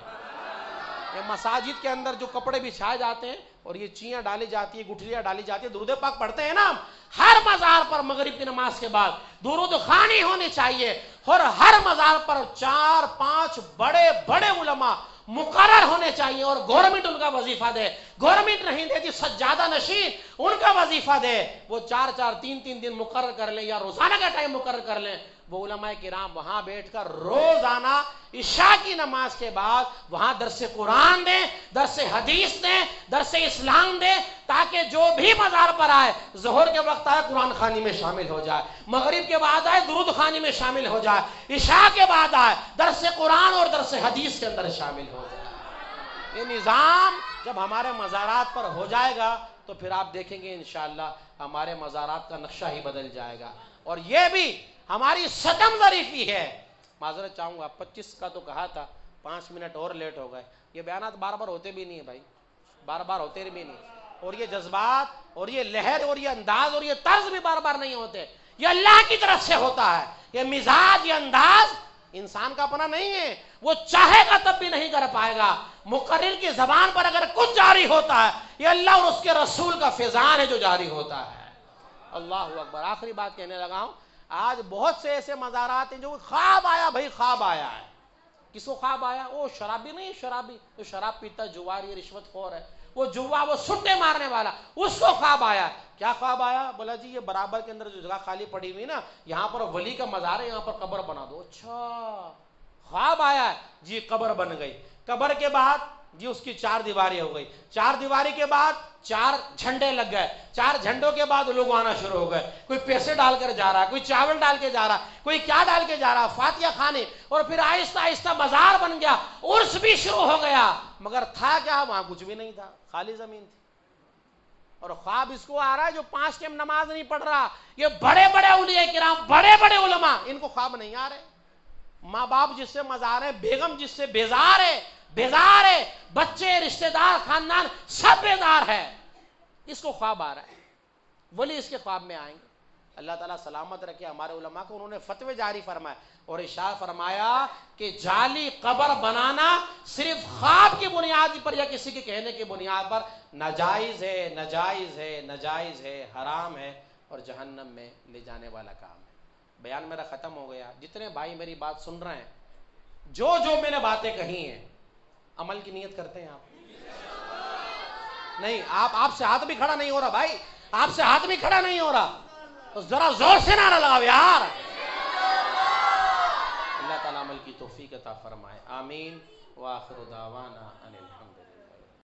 یہ مساجد کے اندر جو کپڑے بچھائے جاتے ہیں اور یہ چیاں ڈالی جاتی ہے، گٹھلیاں ڈالی جاتی ہے، درود پاک پڑھتے ہیں نا ہم، ہر مزار پر مغرب کی نماز کے بعد درود خوانی ہونی چاہیے. اور ہر مزار پر 4 5 بڑے بڑے علماء مقرر ہونے چاہیے اور گورنمنٹ ان کا وظیفہ دے. گورنمنٹ نہیں دیتی، سجادہ نشین ان کا وظیفہ دے. وہ 4 4 3 3 دن مقرر کر لیں یا روزانہ کا ٹائم مقرر کر لیں. وہ علماء کرام وہاں بیٹھ کر روزانہ عشاء کی نماز کے بعد وہاں درس قرآن دیں، درس حدیث دیں، درس اسلام دیں، تاکہ جو بھی مزار پر آئے ظہر کے وقت آئے قرآن خوانی میں شامل ہو جائے، مغرب کے بعد آئے درود خوانی میں شامل ہو جائے، عشاء کے بعد آئے درس قرآن اور درس حدیث کے اندر شامل ہو جائے. یہ نظام جب ہمارے مزارات پر ہو جائے گا تو پھر آپ دیکھیں گے انشاءاللہ ہمارے مزارات کا نقشہ ہی بدل جائے گا. اور یہ بھی ہماری صدم ظریفی ہے. معذرت چاہوں گا، 25 کا تو کہا تھا، 5 منٹ اور لیٹ ہو گئے. یہ بیانات بار بار ہوتے بھی نہیں ہیں بھائی، بار بار ہوتے بھی نہیں. اور یہ جذبات اور یہ لہر اور یہ انداز اور یہ طرز بھی بار بار نہیں ہوتے. یہ اللہ کی طرف سے ہوتا ہے. یہ مزاج، یہ انداز انسان کا اپنا نہیں ہے. وہ چاہے گا تب بھی نہیں کر پائے گا. مقرر کی زبان پر اگر کچھ جاری ہوتا ہے یہ اللہ اور اس کے رسول کا فیضان ہے جو جاری ہوتا ہے. اللہ اکبر. آخری بات کہنے لگا ہوں، آج بہت سے ایسے مزارات ہیں جو خواب آیا، بھائی خواب آیا ہے. کس کو خواب آیا؟ وہ شرابی نہیں، شرابی تو شراب پیتا، جواری، رشوت خور ہے، وہ جوا، وہ سٹے مارنے والا، اس کو خواب آیا. کیا خواب آیا؟ بولا جی یہ برابر کے اندر جو جگہ خالی پڑی ہوئی نا، یہاں پر ولی کا مزار ہے، یہاں پر قبر بنا دو. اچھا خواب آیا جی، قبر بن گئی. قبر کے بعد جی اس کی 4 دیواری ہو گئی. 4 دیواری کے بعد 4 جھنڈے لگ گئے. 4 جھنڈوں کے بعد لوگ آنا شروع ہو گئے. کوئی پیسے ڈال کر جا رہا ہے، کوئی چاول ڈال کے جا رہا ہے، کوئی کیا ڈال کے جا رہا ہے، فاتحہ خانے. اور پھر آہستہ آہستہ بازار بن گیا، عرس بھی شروع ہو گیا. مگر تھا کیا؟ وہاں کچھ بھی نہیں تھا، خالی زمین تھی. اور خواب اس کو آ رہا ہے جو 5 ٹائم نماز نہیں پڑھ رہا. یہ بڑے بڑے اولیاء کرام، بڑے بڑے علماء، ان کو خواب نہیں آ رہے. ماں باپ جس سے مزار ہے، بیگم جس سے بیزار ہے، بچے، رشتہ دار، خاندان سب بیزار ہے. اس کو خواب آ رہا ہے. ولی اس کے خواب میں آئیں گے. اللہ تعالیٰ سلامت رکھے ہمارے علماء کو. انہوں نے فتوے جاری فرمائے اور ارشاد فرمایا کہ جعلی قبر بنانا صرف خواب کی بنیاد پر یا کسی کے کہنے کی بنیاد پر ناجائز ہے، ناجائز ہے، ناجائز ہے، حرام ہے اور جہنم میں لے جانے والا کام ہے. بیان میرا ختم ہو گیا. جتنے بھائی میری بات سن رہے ہیں، جو میں نے باتیں کہی ہیں عمل کی نیت کرتے ہیں آپ؟ نہیں. آپ سے ہاتھ بھی کھڑا نہیں ہو رہا بھائی، آپ سے ہاتھ بھی کھڑا نہیں ہو رہا تو ذرا زور سے نعرہ لگاؤ یار. اللہ تعالیٰ عمل کی توفیق عطا فرمائے. آمین. وآخر دعوانا ان الحمد للہ.